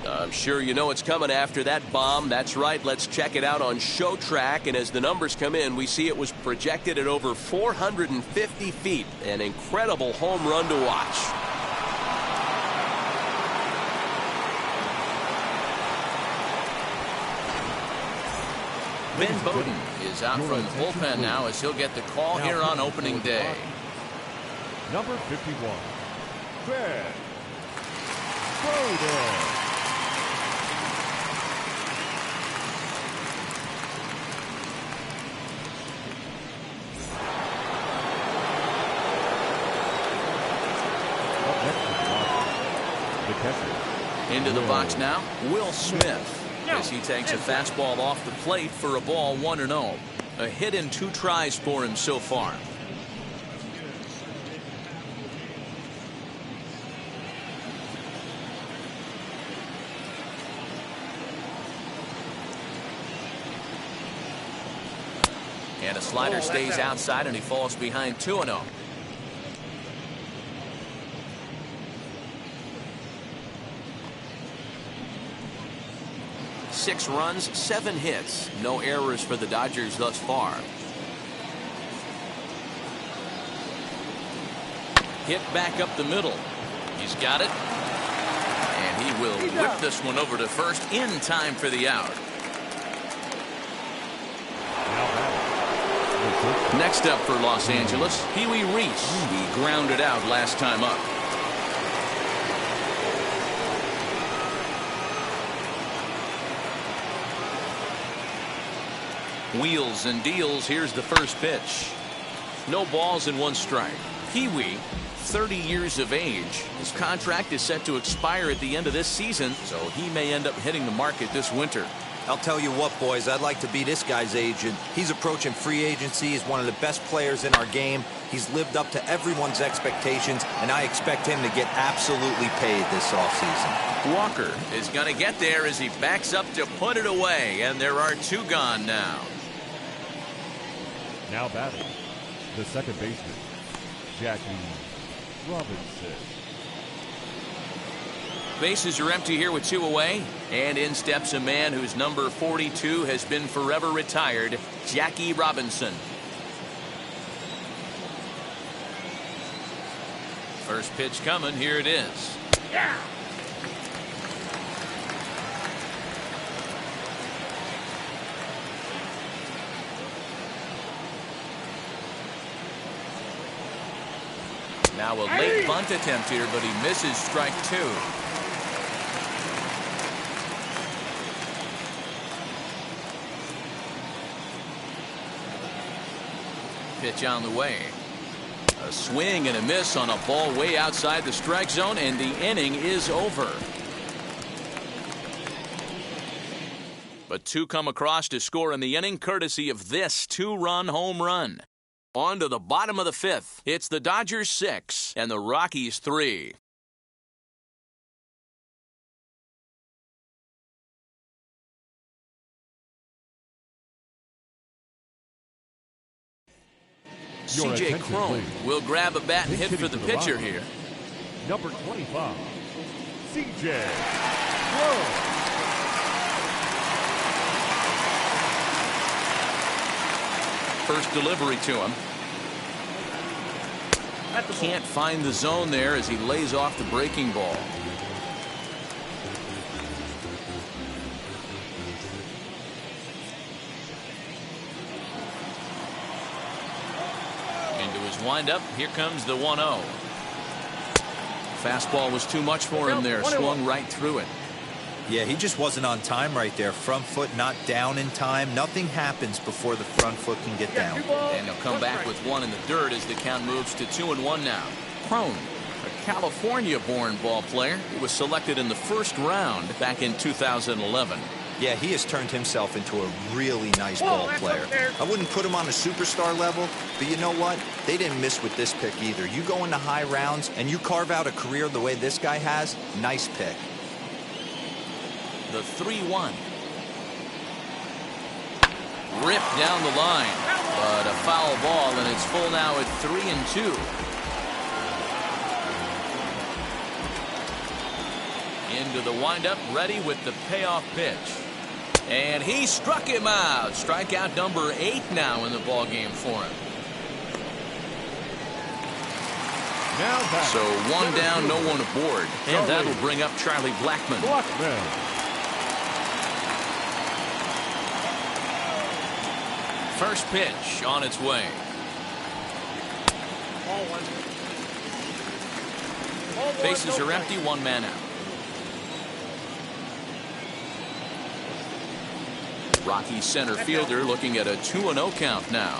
I'm sure you know it's coming after that bomb. That's right. Let's check it out on Show Track. And as the numbers come in, we see it was projected at over 450 feet. An incredible home run to watch. Ben Bowden is out from the bullpen now as he'll get the call here on opening day. Number 51, Ben Bowden. Into the box now, Will Smith, as he takes a fastball off the plate for a ball, 1-0. A hit in 2 tries for him so far. And a slider stays outside and he falls behind 2-0. 6 runs, 7 hits. No errors for the Dodgers thus far. Hit back up the middle. He's got it. And he will whip this one over to first in time for the out. Next up for Los Angeles, Pee-wee Reese. He grounded out last time up. Wheels and deals. Here's the first pitch. No balls and 1 strike. Pee-wee, 30 years of age. His contract is set to expire at the end of this season, so he may end up hitting the market this winter. I'll tell you what, boys, I'd like to be this guy's agent. He's approaching free agency. He's one of the best players in our game. He's lived up to everyone's expectations, and I expect him to get absolutely paid this offseason. Walker is going to get there as he backs up to put it away, and there are 2 gone now. Now batting, the second baseman, Jackie Robinson. Bases are empty here with 2 away, and in steps a man whose number 42 has been forever retired, Jackie Robinson. First pitch coming. Here it is. Yeah. Now a late bunt attempt here, but he misses strike 2. Pitch on the way. A swing and a miss on a ball way outside the strike zone, and the inning is over. But 2 come across to score in the inning, courtesy of this 2-run home run. On to the bottom of the 5th. It's the Dodgers 6 and the Rockies 3. C.J. Cron will grab a bat and hit for the pitcher here. Number 25, C.J. Cron. First delivery to him. Can't find the zone there as he lays off the breaking ball. Into his windup. Here comes the 1-0. Fastball was too much for him there. Swung right through it. Yeah, he just wasn't on time right there. Front foot not down in time. Nothing happens before the front foot can get down. And he'll come back with 1 in the dirt as the count moves to 2-1 now. Cron, a California-born ball player. He was selected in the first round back in 2011. Yeah, he has turned himself into a really nice ball player. I wouldn't put him on a superstar level, but you know what? They didn't miss with this pick either. You go into high rounds and you carve out a career the way this guy has, nice pick. The 3-1. Ripped down the line, but a foul ball, and it's full now at 3-2. Into the windup, ready with the payoff pitch. And he struck him out. Strikeout number 8 now in the ball game for him. So 1 down, no one aboard. And that'll bring up Charlie Blackmon. First pitch on its way. Bases are empty, 1 man out. Rockies center fielder looking at a 2-0 count now.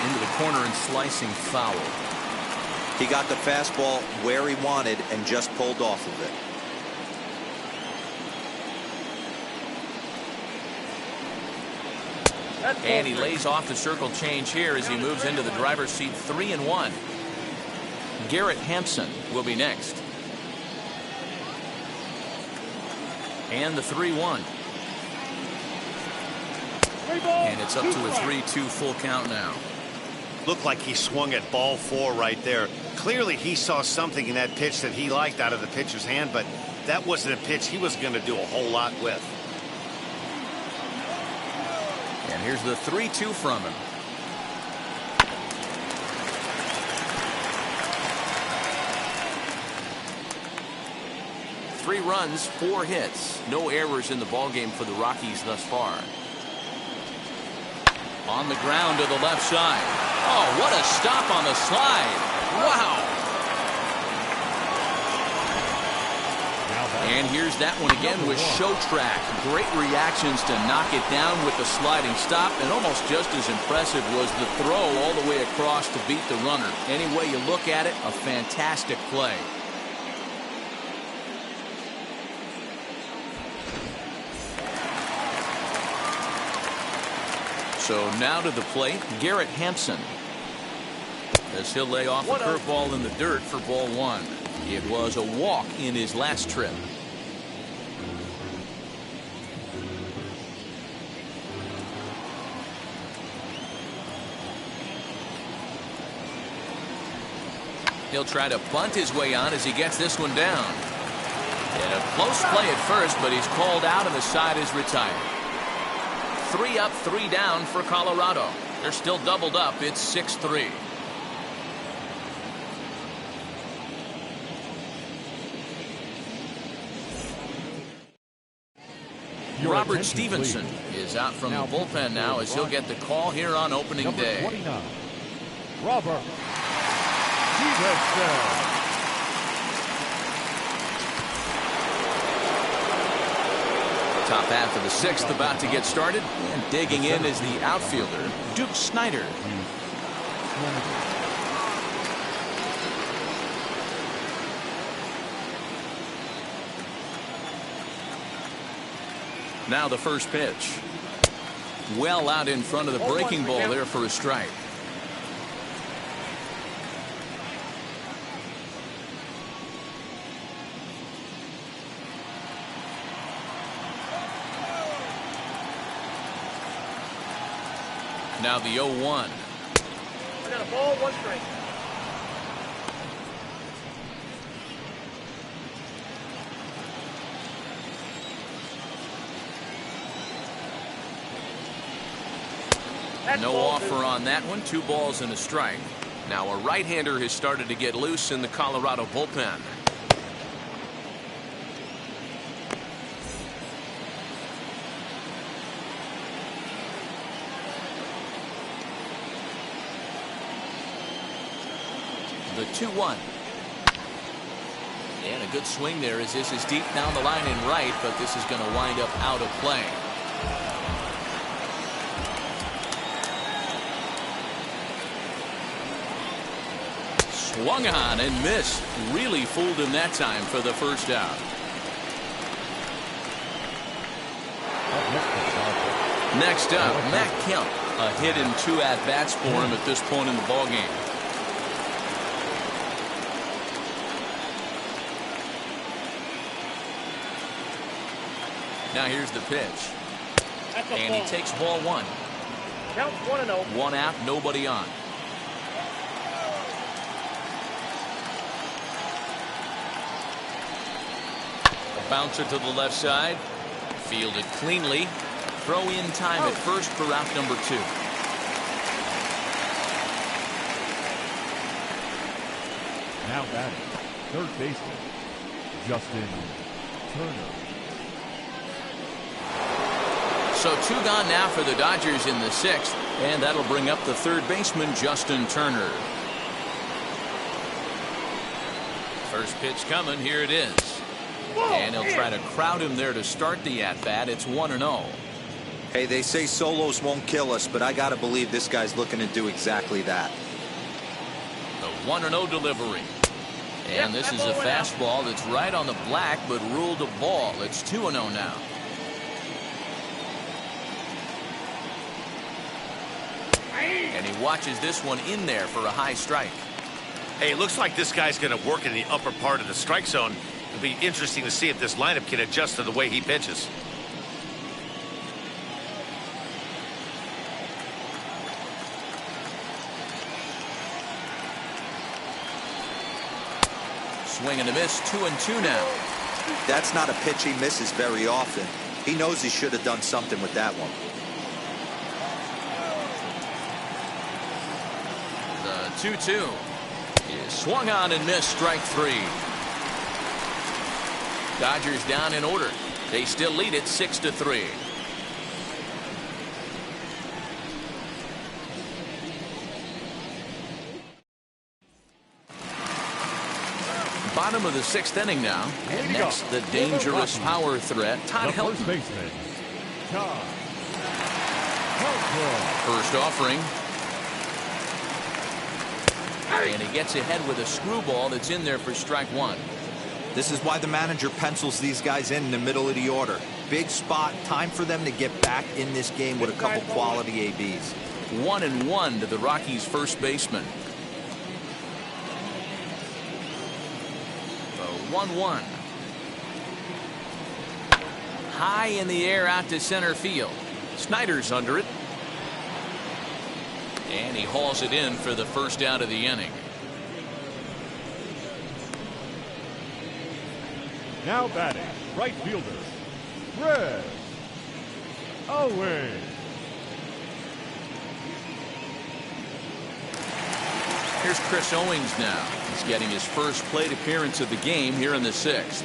Into the corner and slicing foul. He got the fastball where he wanted and just pulled off of it. And he lays off the circle change here as he moves into the driver's seat. 3-1. Garrett Hampson will be next. And the 3-1. And it's up to a 3-2 full count now. Looked like he swung at ball 4 right there. Clearly he saw something in that pitch that he liked out of the pitcher's hand, but that wasn't a pitch he was going to do a whole lot with. And here's the 3-2 from him. Three runs, 4 hits, no errors in the ballgame for the Rockies thus far. On the ground to the left side. Oh, what a stop on the slide. Wow. And here's that one again with Show Track. Great reactions to knock it down with the sliding stop, and almost just as impressive was the throw all the way across to beat the runner. Any way you look at it, a fantastic play. So now to the plate, Garrett Hampson, as he'll lay off a curveball in the dirt for ball 1. It was a walk in his last trip. He'll try to bunt his way on as he gets this one down. And a close play at first, but he's called out and the side is retired. 3 up, 3 down for Colorado. They're still doubled up. It's 6-3. Robert Stevenson is out from the bullpen now as he'll get the call here on opening day. 29, Robert Stevenson. Top half of the 6th about to get started, and digging in is the outfielder, Duke Snider. Now the first pitch. Well out in front of the breaking ball there for a strike. Now the 0-1. I got a ball, 1 strike. No offer on that one. 2 balls and a strike. Now a right-hander has started to get loose in the Colorado bullpen. The 2-1. And a good swing there as this is deep down the line in right, but this is going to wind up out of play. Swung on and missed. Really fooled him that time for the first out. Next up, Matt Kemp. A hit in 2 at-bats for him at this point in the ballgame. Now here's the pitch. And he takes ball 1. Count 1-0. 1 out, nobody on. A bouncer to the left side. Fielded cleanly. Throw in time at first for out number 2. Now batting, third baseman, Justin Turner. So 2 gone now for the Dodgers in the 6th, and that'll bring up the third baseman, Justin Turner. First pitch coming. Here it is. And he'll try to crowd him there to start the at-bat. It's 1-0. Hey, they say solos won't kill us, but I got to believe this guy's looking to do exactly that. The 1-0 delivery. And this is a fastball that's right on the black, but ruled a ball. It's 2-0 now. And he watches this one in there for a high strike. Hey, it looks like this guy's going to work in the upper part of the strike zone. It'll be interesting to see if this lineup can adjust to the way he pitches. Swing and a miss. 2-2 now. That's not a pitch he misses very often. He knows he should have done something with that one. The 2-2 is swung on and missed. Strike 3. Dodgers down in order. They still lead it 6-3. Bottom of the 6th inning now. And next, the dangerous power threat, Todd Helton. First baseman, Todd Helton. First offering. And he gets ahead with a screwball that's in there for strike 1. This is why the manager pencils these guys in the middle of the order. Big spot. Time for them to get back in this game with a couple quality ABs. 1-1 to the Rockies' first baseman. The 1-1. High in the air out to center field. Snyder's under it. And he hauls it in for the first out of the inning. Now batting, right fielder, Red Owen. Here's Chris Owings now. He's getting his first plate appearance of the game here in the 6th.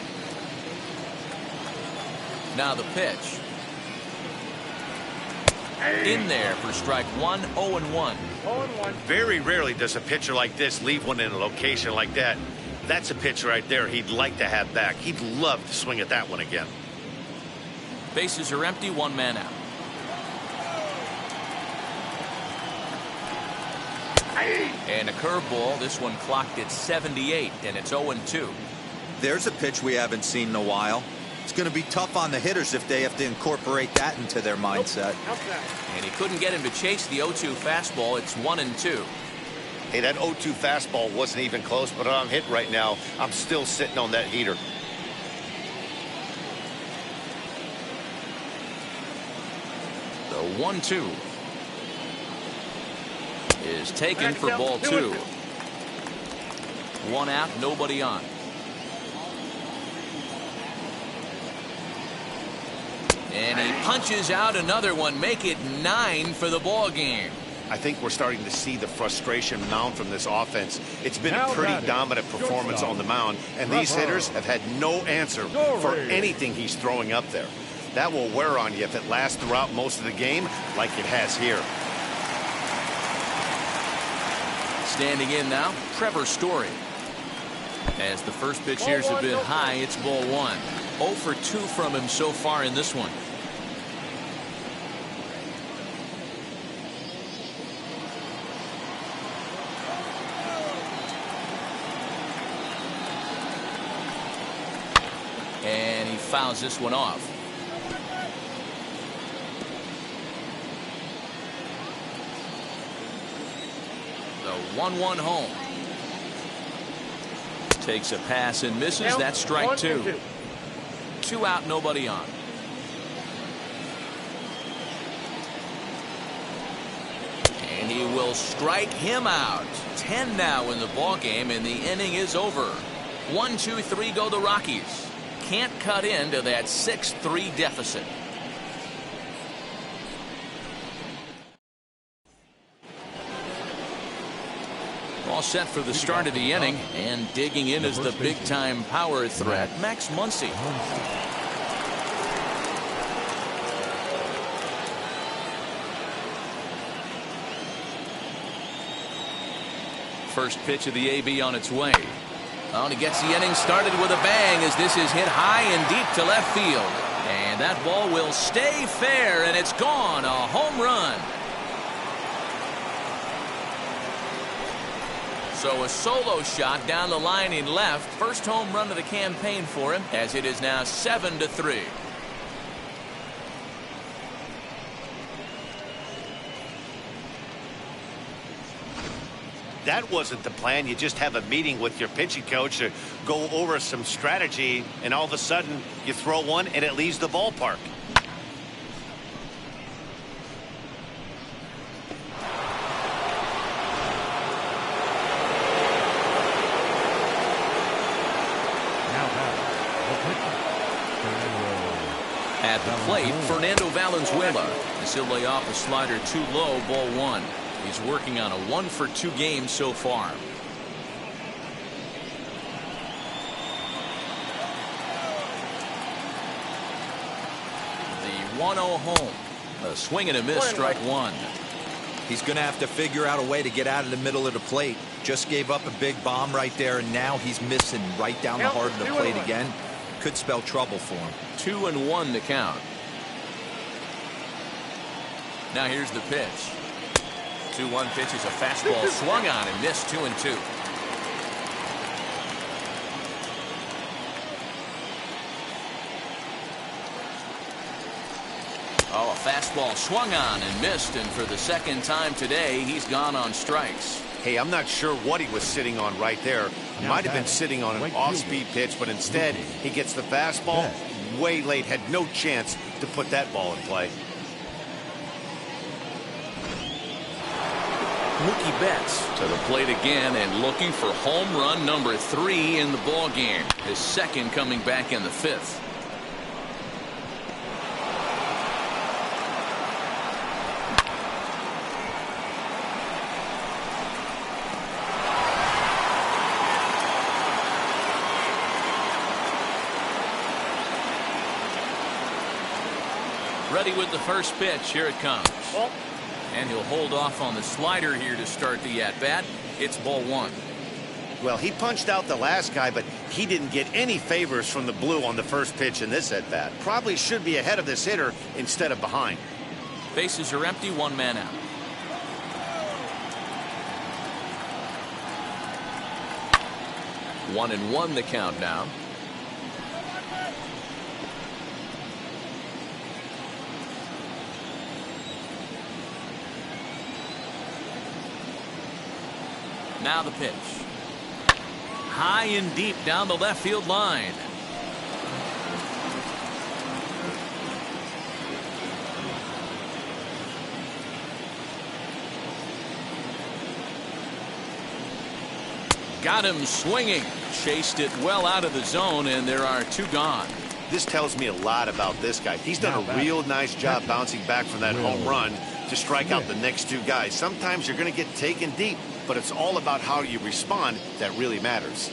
Now the pitch. In there for strike one, 0-1. Very rarely does a pitcher like this leave one in a location like that. That's a pitch right there he'd like to have back. He'd love to swing at that one again. Bases are empty, 1 man out. And a curveball. This one clocked at 78, and it's 0-2. There's a pitch we haven't seen in a while. It's going to be tough on the hitters if they have to incorporate that into their mindset. And he couldn't get him to chase the 0-2 fastball. It's 1-2. Hey, that 0-2 fastball wasn't even close, but I'm hit right now. I'm still sitting on that heater. The 1-2 is taken for ball 2. 1 out, nobody on. And he punches out another one, make it 9 for the ball game. I think we're starting to see the frustration mount from this offense. It's been a pretty dominant performance on the mound, and these hitters have had no answer for anything he's throwing up there. That will wear on you if it lasts throughout most of the game like it has here. Standing in now, Trevor Story. As the first pitch here's a bit high, it's ball 1. 0 for 2 from him so far in this one. And he fouls this one off. The 1-1 home. Takes a pass and misses. That's strike 2. 2 out, nobody on. And he will strike him out. 10 now in the ball game, and the inning is over. 1, 2, 3 go the Rockies. Can't cut into that 6-3 deficit. All set for the start of the inning, and digging in is the big-time power threat, Max Muncy. First pitch of the AB on its way. Oh, and he gets the inning started with a bang as this is hit high and deep to left field. And that ball will stay fair, and it's gone. A home run. So a solo shot down the line in left. First home run of the campaign for him, as it is now 7-3. That wasn't the plan. You just have a meeting with your pitching coach to go over some strategy, and all of a sudden you throw one and it leaves the ballpark. At the plate, Fernando Valenzuela. He'll lay off a slider too low, ball 1. He's working on a 1 for 2 game so far. The 1-0 home. A swing and a miss, strike 1. He's going to have to figure out a way to get out of the middle of the plate. Just gave up a big bomb right there, and now he's missing right down the heart of the plate again. Could spell trouble for him. 2-1 to count. Now here's the pitch. 2-1 pitch is a fastball swung on and missed. 2-2. Oh, a fastball swung on and missed, and for the second time today, he's gone on strikes. Hey, I'm not sure what he was sitting on right there. He might have been sitting on an off-speed pitch, but instead he gets the fastball way late. Had no chance to put that ball in play. Mookie Betts to the plate again and looking for home run number 3 in the ball game. His second coming back in the 5th. Ready with the first pitch. Here it comes. Ball. And he'll hold off on the slider here to start the at-bat. It's ball one. Well, he punched out the last guy, but he didn't get any favors from the blue on the first pitch in this at-bat. Probably should be ahead of this hitter instead of behind. Bases are empty, one man out. One and one the count now. Now the pitch. High and deep down the left field line. Got him swinging. Chased it well out of the zone, and there are two gone. This tells me a lot about this guy. He's done a real nice job bouncing back from that home run to strike out the next two guys. Sometimes you're going to get taken deep, but it's all about how you respond that really matters.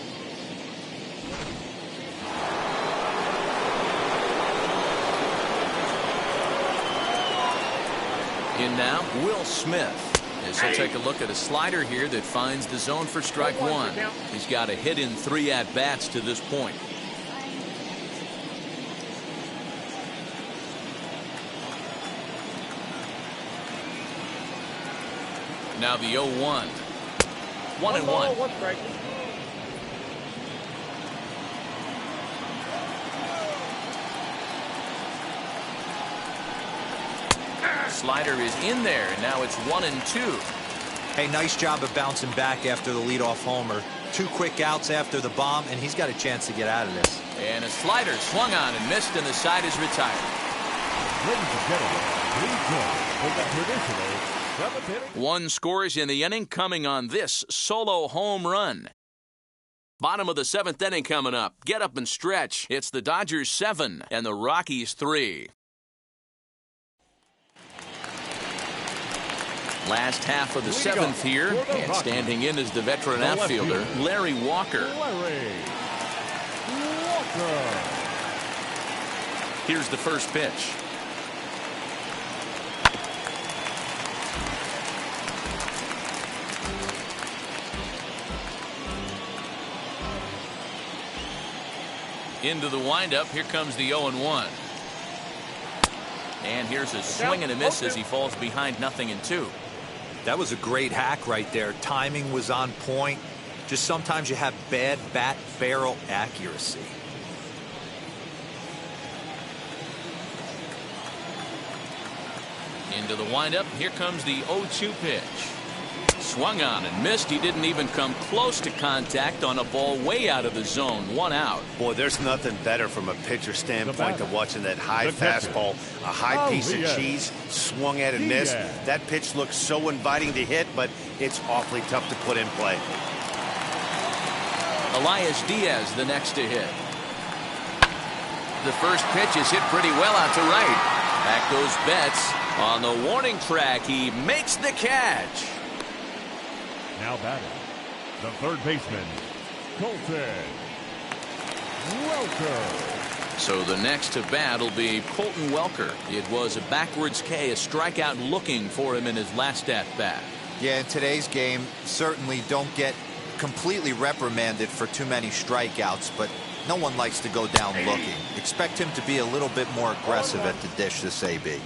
In now, Will Smith. As he'll take a look at a slider here that finds the zone for strike one. He's got a hit in 3 at-bats to this point. Now the 0-1. 1-1. 1 strike. Slider is in there, and now it's 1-2. Hey, nice job of bouncing back after the leadoff homer. 2 quick outs after the bomb, and he's got a chance to get out of this. And a slider swung on and missed, and the side is retired. Ladies and gentlemen, please join for the traditional 7th inning. 1 scores in the inning, coming on this solo home run. Bottom of the 7th inning coming up. Get up and stretch. It's the Dodgers 7 and the Rockies 3. Last half of the 7th here, and standing in is the veteran outfielder, Larry Walker. Here's the first pitch. Into the windup, here comes the 0-1. And here's a swing and a miss as he falls behind 0-2. That was a great hack right there. Timing was on point. Just sometimes you have bad bat barrel accuracy. Into the windup. Here comes the 0-2 pitch. Swung on and missed. He didn't even come close to contact on a ball way out of the zone. 1 out. Boy, there's nothing better from a pitcher standpoint than watching that high fastball, a high piece of cheese, swung at and missed. That pitch looks so inviting to hit, but it's awfully tough to put in play. Elias Diaz, the next to hit. The first pitch is hit pretty well out to right. Back goes Betts. On the warning track, he makes the catch. Now batting, the third baseman, Colton Welker. So the next to bat will be Colton Welker. It was a backwards K, a strikeout looking for him in his last at bat. Yeah, in today's game, certainly don't get completely reprimanded for too many strikeouts, but no one likes to go down looking. Expect him to be a little bit more aggressive at the dish this AB.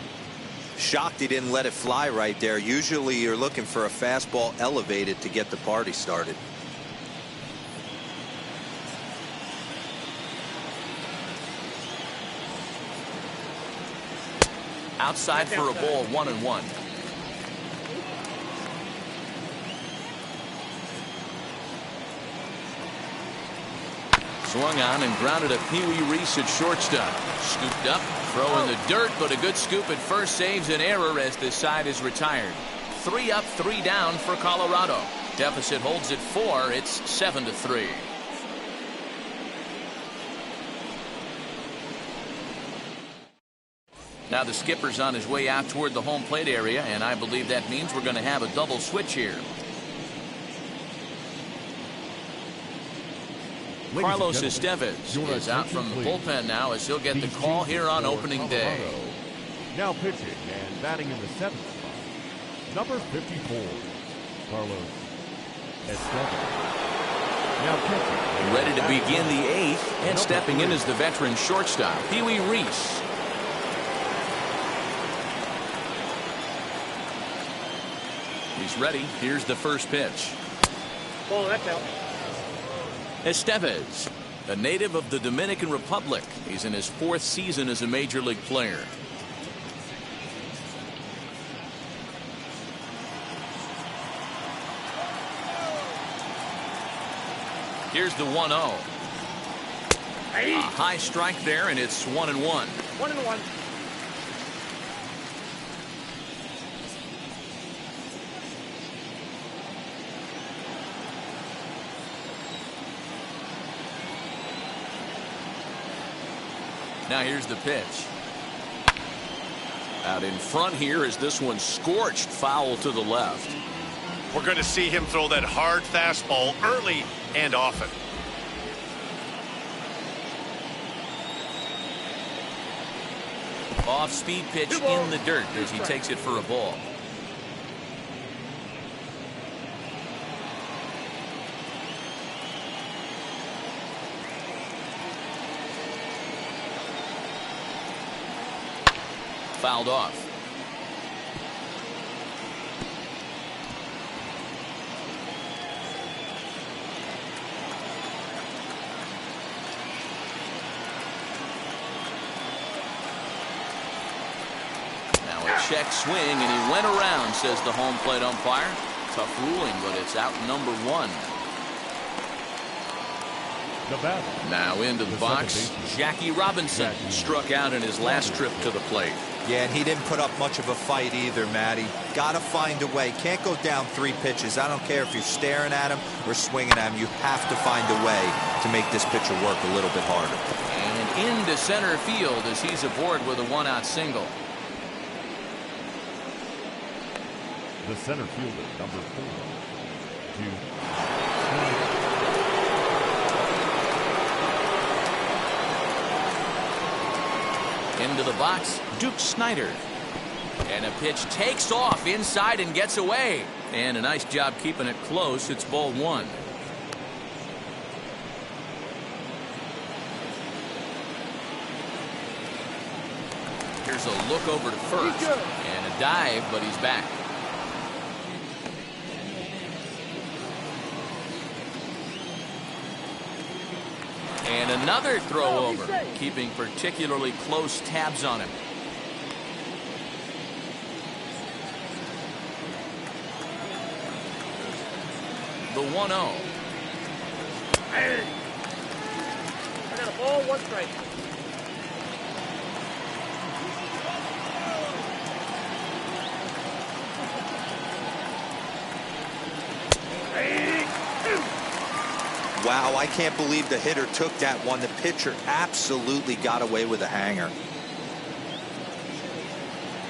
Shocked he didn't let it fly right there. Usually you're looking for a fastball elevated to get the party started. Outside for a ball, 1-1. Swung on and grounded a Pee Wee Reese at shortstop. Scooped up, throw in the dirt, but a good scoop at first saves an error as this side is retired. 3 up, 3 down for Colorado. Deficit holds at 4. It's 7-3. Now the skipper's on his way out toward the home plate area, and I believe that means we're going to have a double switch here. Carlos Estevez is out from the bullpen now as he'll get the call here on opening day. Now pitching and batting in the 7th spot, number 54, Carlos Estevez. Now pitching. Ready to begin the 8th, and stepping in is the veteran shortstop, Pee Wee Reese. He's ready. Here's the first pitch. Ball, that's out. Estevez, a native of the Dominican Republic. He's in his 4th season as a major league player. Here's the 1-0. Hey. A high strike there, and it's 1-1. 1-1. Now here's the pitch. Out in front here is this one scorched foul to the left. We're going to see him throw that hard fastball early and often. Off-speed pitch in the dirt as he takes it for a ball. Fouled off. Now a check swing, and he went around, says the home plate umpire. Tough ruling, but it's out number 1. Now into the box, Jackie Robinson struck out in his last trip to the plate. Yeah, and he didn't put up much of a fight either, Matty. Got to find a way. Can't go down 3 pitches. I don't care if you're staring at him or swinging at him. You have to find a way to make this pitcher work a little bit harder. And into center field as he's aboard with a 1-out single. The center fielder, number 4, Into the box, Duke Snyder. And a pitch takes off inside and gets away. And a nice job keeping it close. It's ball 1. Here's a look over to first. And a dive, but he's back. And another throw over, keeping particularly close tabs on him. The 1-0. I got a ball, 1 strike. Wow, I can't believe the hitter took that one. The pitcher absolutely got away with a hanger.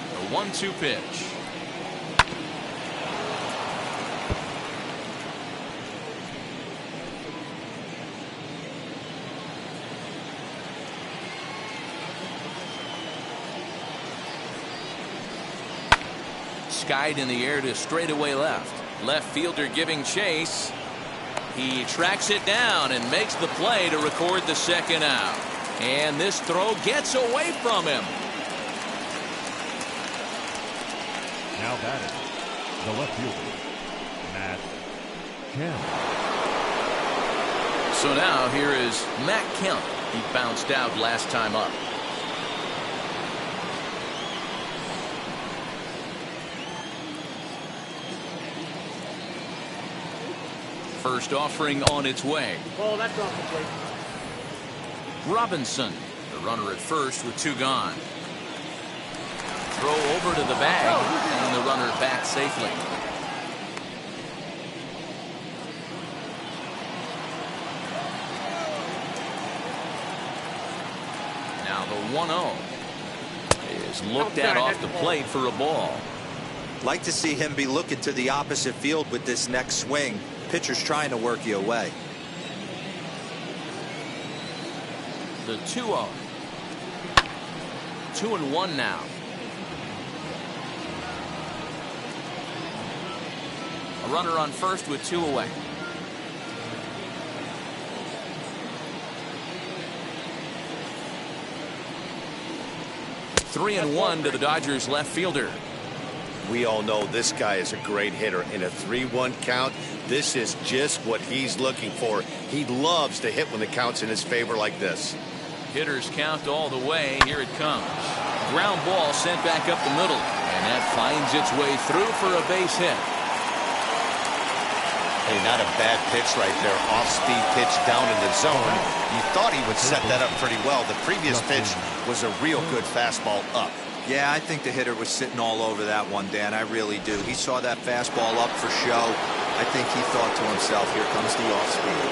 The 1-2 pitch. Skied in the air to straightaway left. Left fielder giving chase. He tracks it down and makes the play to record the 2nd out. And this throw gets away from him. Now batting, the left fielder, Matt Kemp. So now here is Matt Kemp. He bounced out last time up. First offering on its way. Ball, that's off the plate. Robinson, the runner at first with 2 gone. Throw over to the bag, and the runner back safely. Now the 1-0 is looked at off the plate for a ball. Like to see him be looking to the opposite field with this next swing. Pitcher's trying to work you away. The 2-0. 2-1 now. runner on first with 2 away. 3-1 to the Dodgers left fielder. We all know this guy is a great hitter. In a 3-1 count, this is just what he's looking for. He loves to hit when the count's in his favor like this. Hitters count all the way. Here it comes. Ground ball sent back up the middle, and that finds its way through for a base hit. Hey, not a bad pitch right there. Off-speed pitch down in the zone. You thought he would set that up pretty well. The previous pitch was a real good fastball up. Yeah, I think the hitter was sitting all over that one, Dan. I really do. He saw that fastball up for show. I think he thought to himself, here comes the off-speed.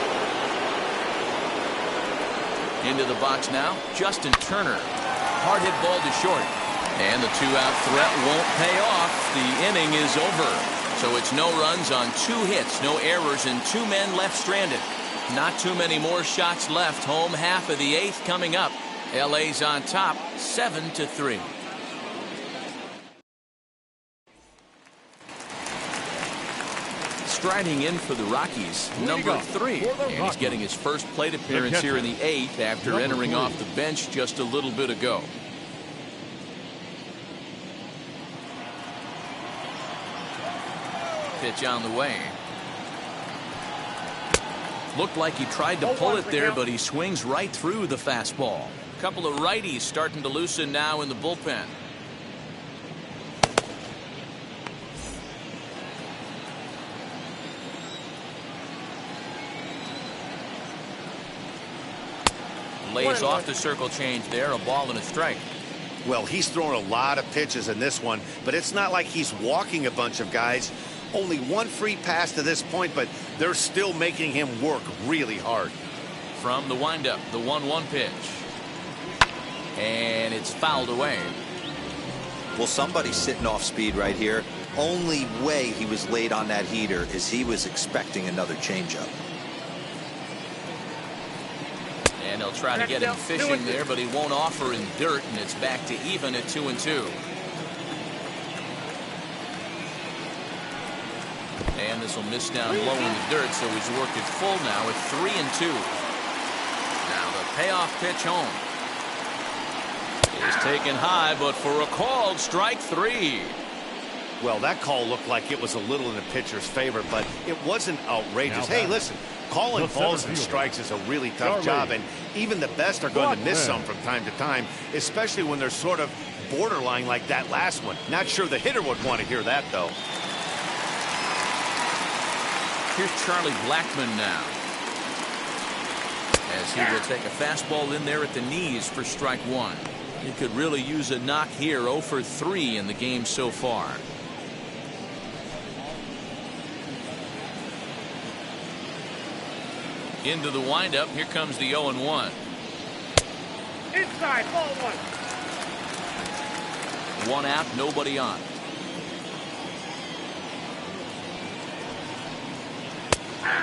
Into the box now, Justin Turner. Hard hit ball to short. And the 2-out threat won't pay off. The inning is over. So it's no runs on 2 hits, no errors, and 2 men left stranded. Not too many more shots left. Home half of the 8th coming up. LA's on top, 7-3. Striding in for the Rockies, number 3. And he's getting his first plate appearance here in the 8th after entering off the bench just a little bit ago. Pitch on the way. Looked like he tried to pull it there, but he swings right through the fastball. A couple of righties starting to loosen now in the bullpen. Lays off the circle change there, a ball and a strike. Well, he's thrown a lot of pitches in this one, but it's not like he's walking a bunch of guys. Only 1 free pass to this point, but they're still making him work really hard. From the windup, the 1-1 pitch. And it's fouled away. Well, somebody's sitting off speed right here. Only way he was late on that heater is he was expecting another changeup. And they'll try to get him fishing there, but he won't offer in dirt, and it's back to even at 2-2. And this will miss down low in the dirt, so he's worked it full now at 3-2. Now the payoff pitch home. Is taken high, but for a called strike 3. Well, that call looked like it was a little in the pitcher's favor, but it wasn't outrageous. Hey, listen, calling balls and strikes is a really tough job, and even the best are going to miss some from time to time, especially when they're sort of borderline like that last one. Not sure the hitter would want to hear that, though. Here's Charlie Blackmon now, as he will take a fastball in there at the knees for strike 1. He could really use a knock here. 0 for 3 in the game so far. Into the windup. Here comes the 0-1. Inside, ball 1. 1 out, nobody on.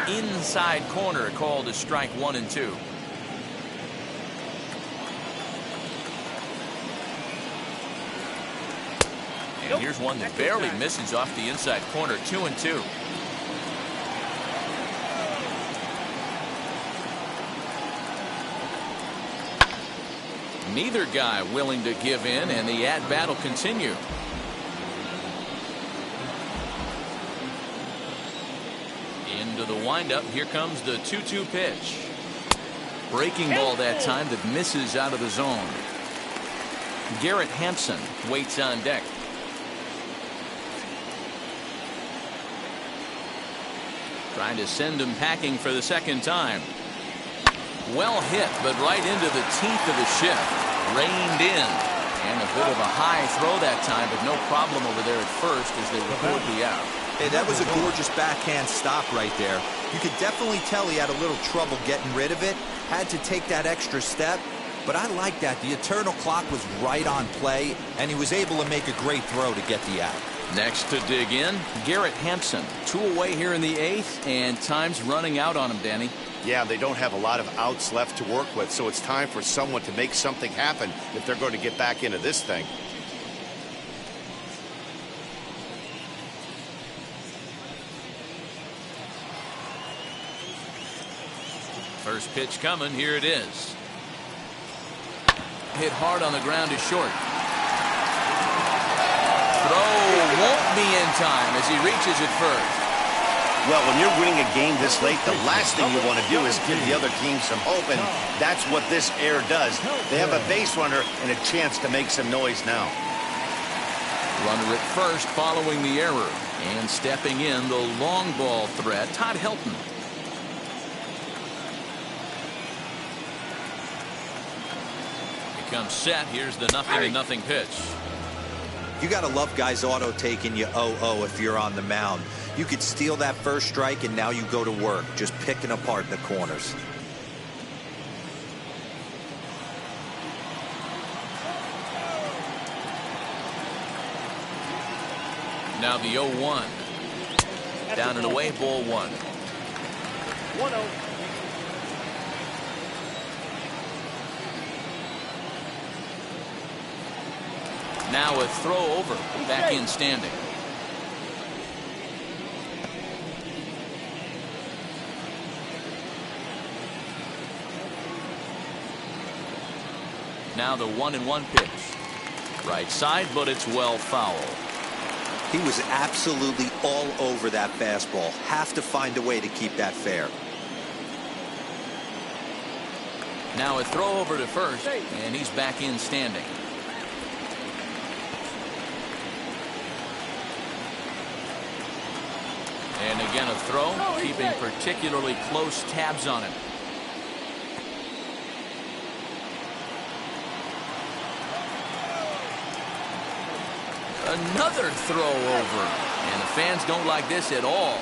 Inside corner, called a strike 1 and 2. And here's one that barely misses off the inside corner. 2-2. Neither guy willing to give in, and the at-bat will continue. Into the windup. Here comes the 2-2 pitch. Breaking ball that time that misses out of the zone. Garrett Hampson waits on deck. Trying to send him packing for the second time. Well hit, but right into the teeth of the shift. Reined in. And a bit of a high throw that time, but no problem over there at first as they record the out. Hey, that was a gorgeous backhand stop right there. You could definitely tell he had a little trouble getting rid of it. Had to take that extra step. But I like that. The eternal clock was right on play, and he was able to make a great throw to get the out. Next to dig in, Garrett Hampson. 2 away here in the 8th, and time's running out on him, Danny. Yeah, they don't have a lot of outs left to work with, so it's time for someone to make something happen if they're going to get back into this thing. First pitch coming. Here it is. Hit hard on the ground to short. Throw won't be in time as he reaches it first. Well, when you're winning a game this late, the last thing you want to do is give the other team some hope, and that's what this error does. They have a base runner and a chance to make some noise now. Runner at first following the error. And stepping in, the long ball threat, Todd Helton. Becomes set. Here's the 0-0 pitch. You got to love guys auto taking you 0-0 if you're on the mound. You could steal that first strike and now you go to work just picking apart the corners. Now the 0-1. Down and away, ball 1. 1-0. Now a throw over. Back in standing. Now the 1-1 pitch. Right side, but it's well foul. He was absolutely all over that fastball. Have to find a way to keep that fair. Now a throw over to first, and he's back in standing. And again a throw, keeping particularly close tabs on it. Another throw over, and the fans don't like this at all.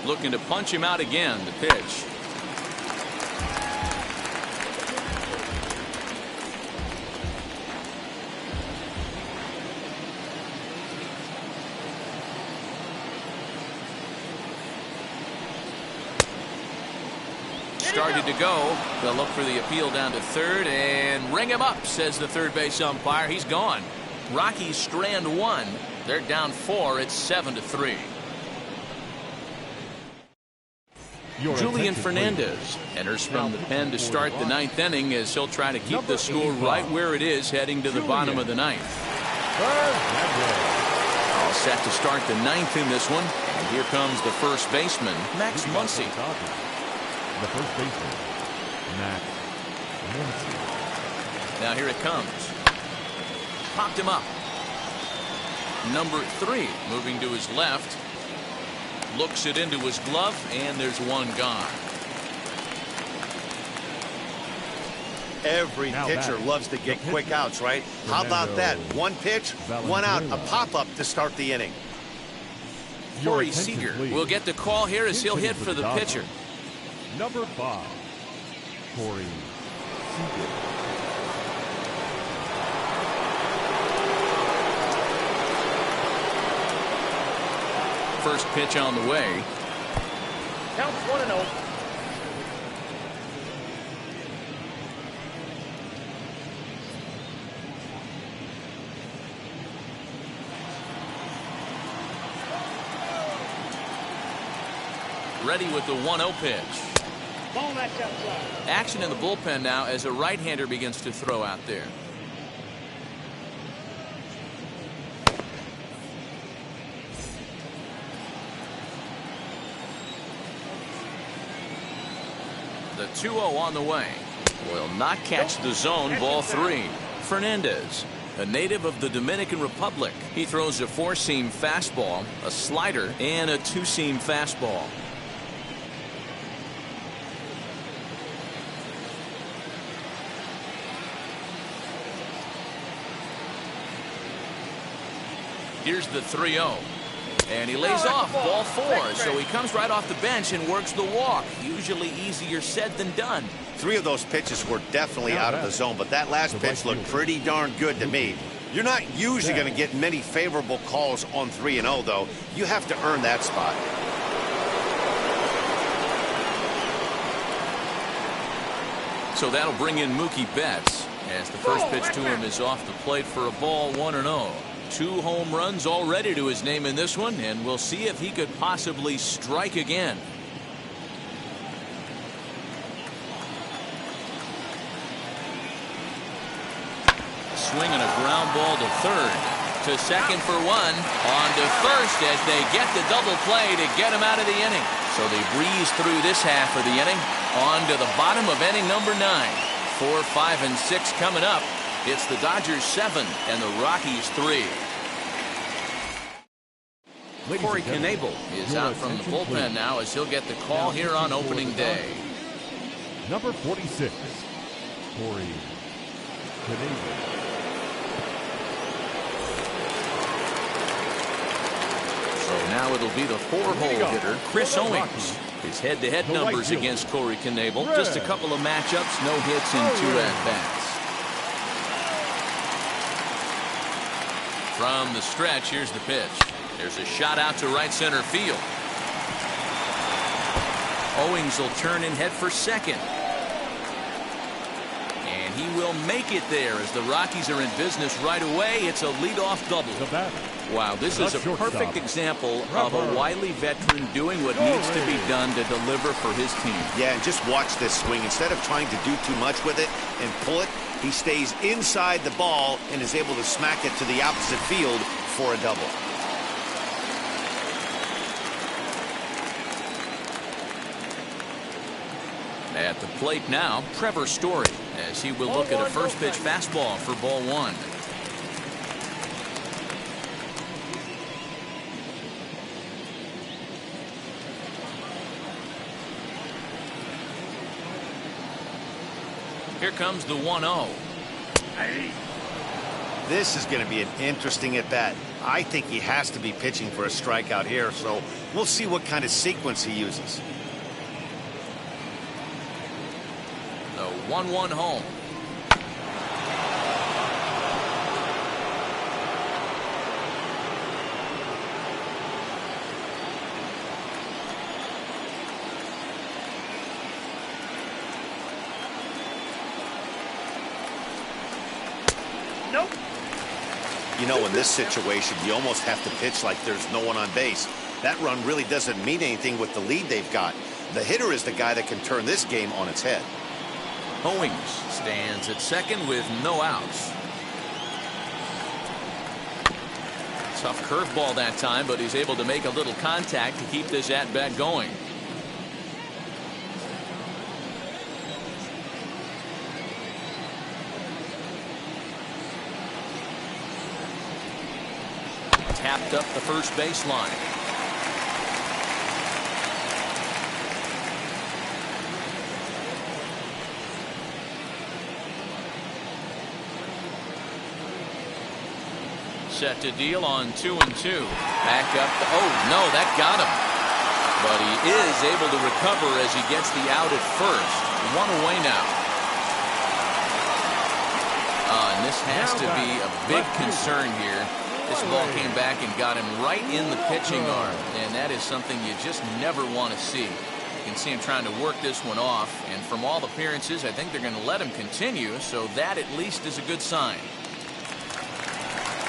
Looking to punch him out again. The pitch. Started to go. They'll look for the appeal down to third and ring him up, says the third base umpire. He's gone. Rockies strand 1. They're down 4. It's 7-3. Julian Fernandez enters from the pen to start the 9th inning as he'll try to keep the score right where it is heading to the bottom of the 9th. All set to start the 9th in this one. And here comes the first baseman, Max Muncy. The first baseman, Max Muncy. Now here it comes. Popped him up. Number 3 moving to his left. Looks it into his glove, and there's one gone. Every pitcher loves to get quick outs, right? How about that? One pitch, one out, a pop-up to start the inning. Corey Seager will get the call here as he'll hit for the pitcher. Number 5, Corey Seager. First pitch on the way. Counts 1-0. Ready with the 1-0 pitch. Ball match outside. Action in the bullpen now as a right-hander begins to throw out there. The 2-0 on the way. Will not catch the zone. Ball 3. Fernandez, a native of the Dominican Republic. He throws a 4-seam fastball, a slider, and a 2-seam fastball. Here's the 3-0. And he lays off ball 4, so he comes right off the bench and works the walk. Usually easier said than done. 3 of those pitches were definitely out of the zone, but that last pitch looked pretty darn good to me. You're not usually going to get many favorable calls on 3-0, though. You have to earn that spot. So that'll bring in Mookie Betts. as the first pitch to him is off the plate for a ball, 1-0. 2 home runs already to his name in this one, and we'll see if he could possibly strike again. Swing and a ground ball to third. To second for 1. On to first as they get the double play to get him out of the inning. So they breeze through this half of the inning. On to the bottom of inning number 9. 4, 5, and 6 coming up. It's the Dodgers 7 and the Rockies 3. Corey Knebel is out from the bullpen now as he'll get the call here on opening day. Number 46, Corey Knebel. So now it'll be the 4-hole hitter, Chris Owings. His head-to-head numbers against Corey Knebel. Just a couple of matchups, no hits in 2 at-bats. From the stretch, here's the pitch. There's a shot out to right center field. Owings will turn and head for second. And he will make it there as the Rockies are in business right away. It's a leadoff double. Wow, this is a perfect example of a wily veteran doing what needs to be done to deliver for his team. Yeah, and just watch this swing. Instead of trying to do too much with it and pull it, he stays inside the ball and is able to smack it to the opposite field for a double. At the plate now, Trevor Story, as he will look at a first pitch fastball for ball 1. Here comes the 1-0. This is going to be an interesting at-bat. I think he has to be pitching for a strikeout here, so we'll see what kind of sequence he uses. The 1-1 home. Nope. You know, in this situation, you almost have to pitch like there's no one on base. That run really doesn't mean anything with the lead they've got. The hitter is the guy that can turn this game on its head. Owings stands at second with no outs. Tough curveball that time, but he's able to make a little contact to keep this at-bat going. Tapped up the first baseline. Set to deal on 2-2. Back up. Oh, no, that got him. But he is able to recover as he gets the out at first. 1 away now. And this has to be a big concern here. This ball came back and got him right in the pitching arm. And that is something you just never want to see. You can see him trying to work this one off. And from all appearances, I think they're going to let him continue. So that at least is a good sign.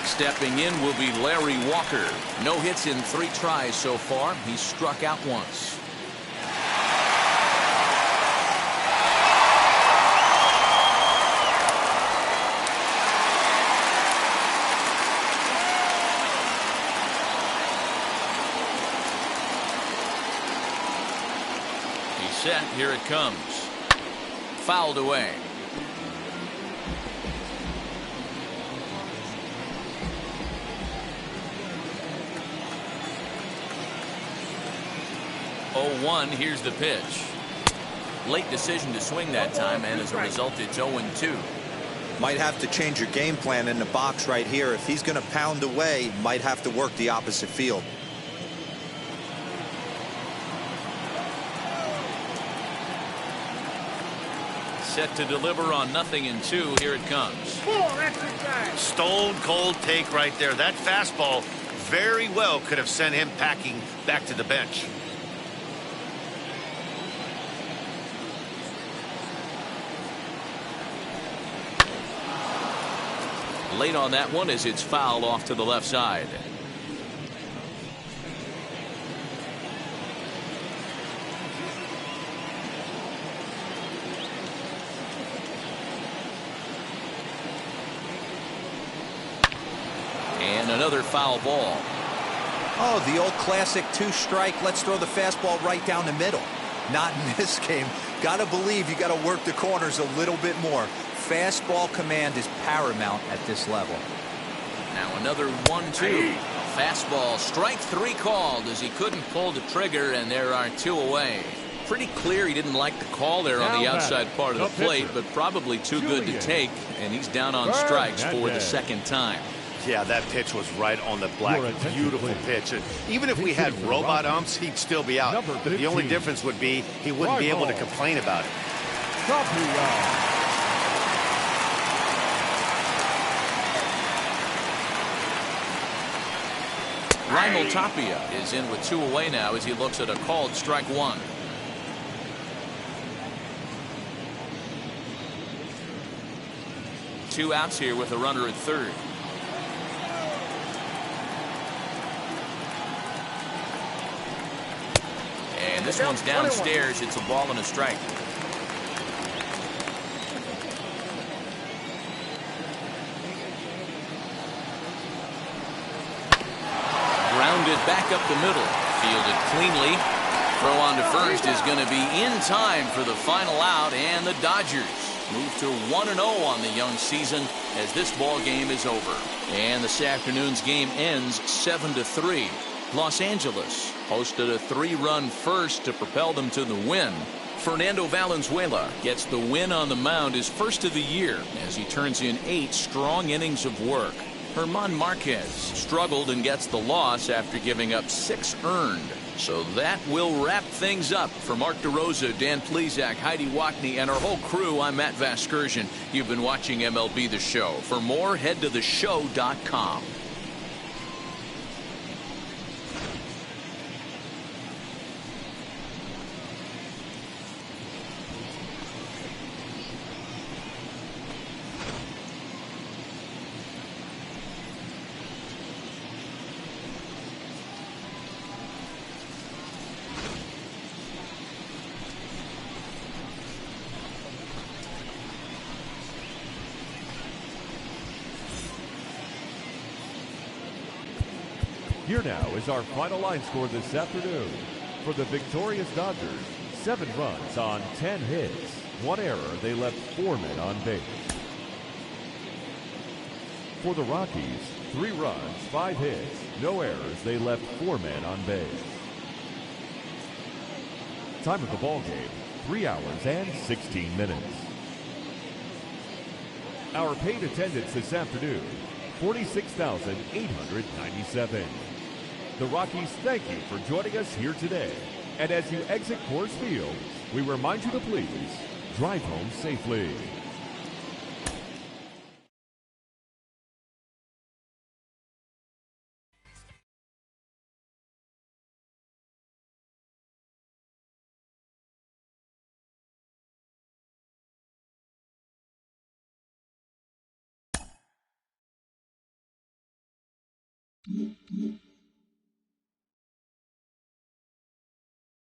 Stepping in will be Larry Walker. No hits in 3 tries so far. He's struck out once. He's set. Here it comes. Fouled away. Here's the pitch. Late decision to swing that time, and as a result, it's 0-2. Might have to change your game plan in the box right here. If he's going to pound away, might have to work the opposite field. Set to deliver on 0-2. Here it comes. Stone cold take right there. That fastball very well could have sent him packing back to the bench. Late on that one as it's fouled off to the left side. And another foul ball. Oh, the old classic two-strike. Let's throw the fastball right down the middle. Not in this game. Got to believe you got to work the corners a little bit more. Fastball command is paramount at this level. Now another 1-2. Fastball, strike 3 called as he couldn't pull the trigger, and there are 2 away. Pretty clear he didn't like the call there on the outside part of the plate, but probably too good to take, and he's down on strikes for the second time. Yeah, that pitch was right on the black. Beautiful pitch. Even if we had robot umps, he'd still be out. But the only difference would be he wouldn't be able to complain about it. Lionel Tapia is in with 2 away now as he looks at a called strike 1. Two outs here with a runner at third. And this one's downstairs. It's a ball and a strike. Grounded back up the middle. Fielded cleanly. Throw on to first is going to be in time for the final out, and the Dodgers move to 1-0 on the young season as this ball game is over. And this afternoon's game ends 7-3. Los Angeles hosted a 3-run first to propel them to the win. Fernando Valenzuela gets the win on the mound, his first of the year, as he turns in 8 strong innings of work. German Marquez struggled and gets the loss after giving up 6 earned. So that will wrap things up. For Mark DeRosa, Dan Plesac, Heidi Wackney, and our whole crew, I'm Matt Vasgersian. You've been watching MLB The Show. For more, head to theshow.com. Here now is our final line score this afternoon. For the victorious Dodgers, 7 runs on 10 hits. 1 error, they left 4 men on base. For the Rockies, 3 runs, 5 hits. No errors, they left 4 men on base. Time of the ball game, 3 hours and 16 minutes. Our paid attendance this afternoon, 46,897. The Rockies thank you for joining us here today. And as you exit Coors Field, we remind you to please drive home safely.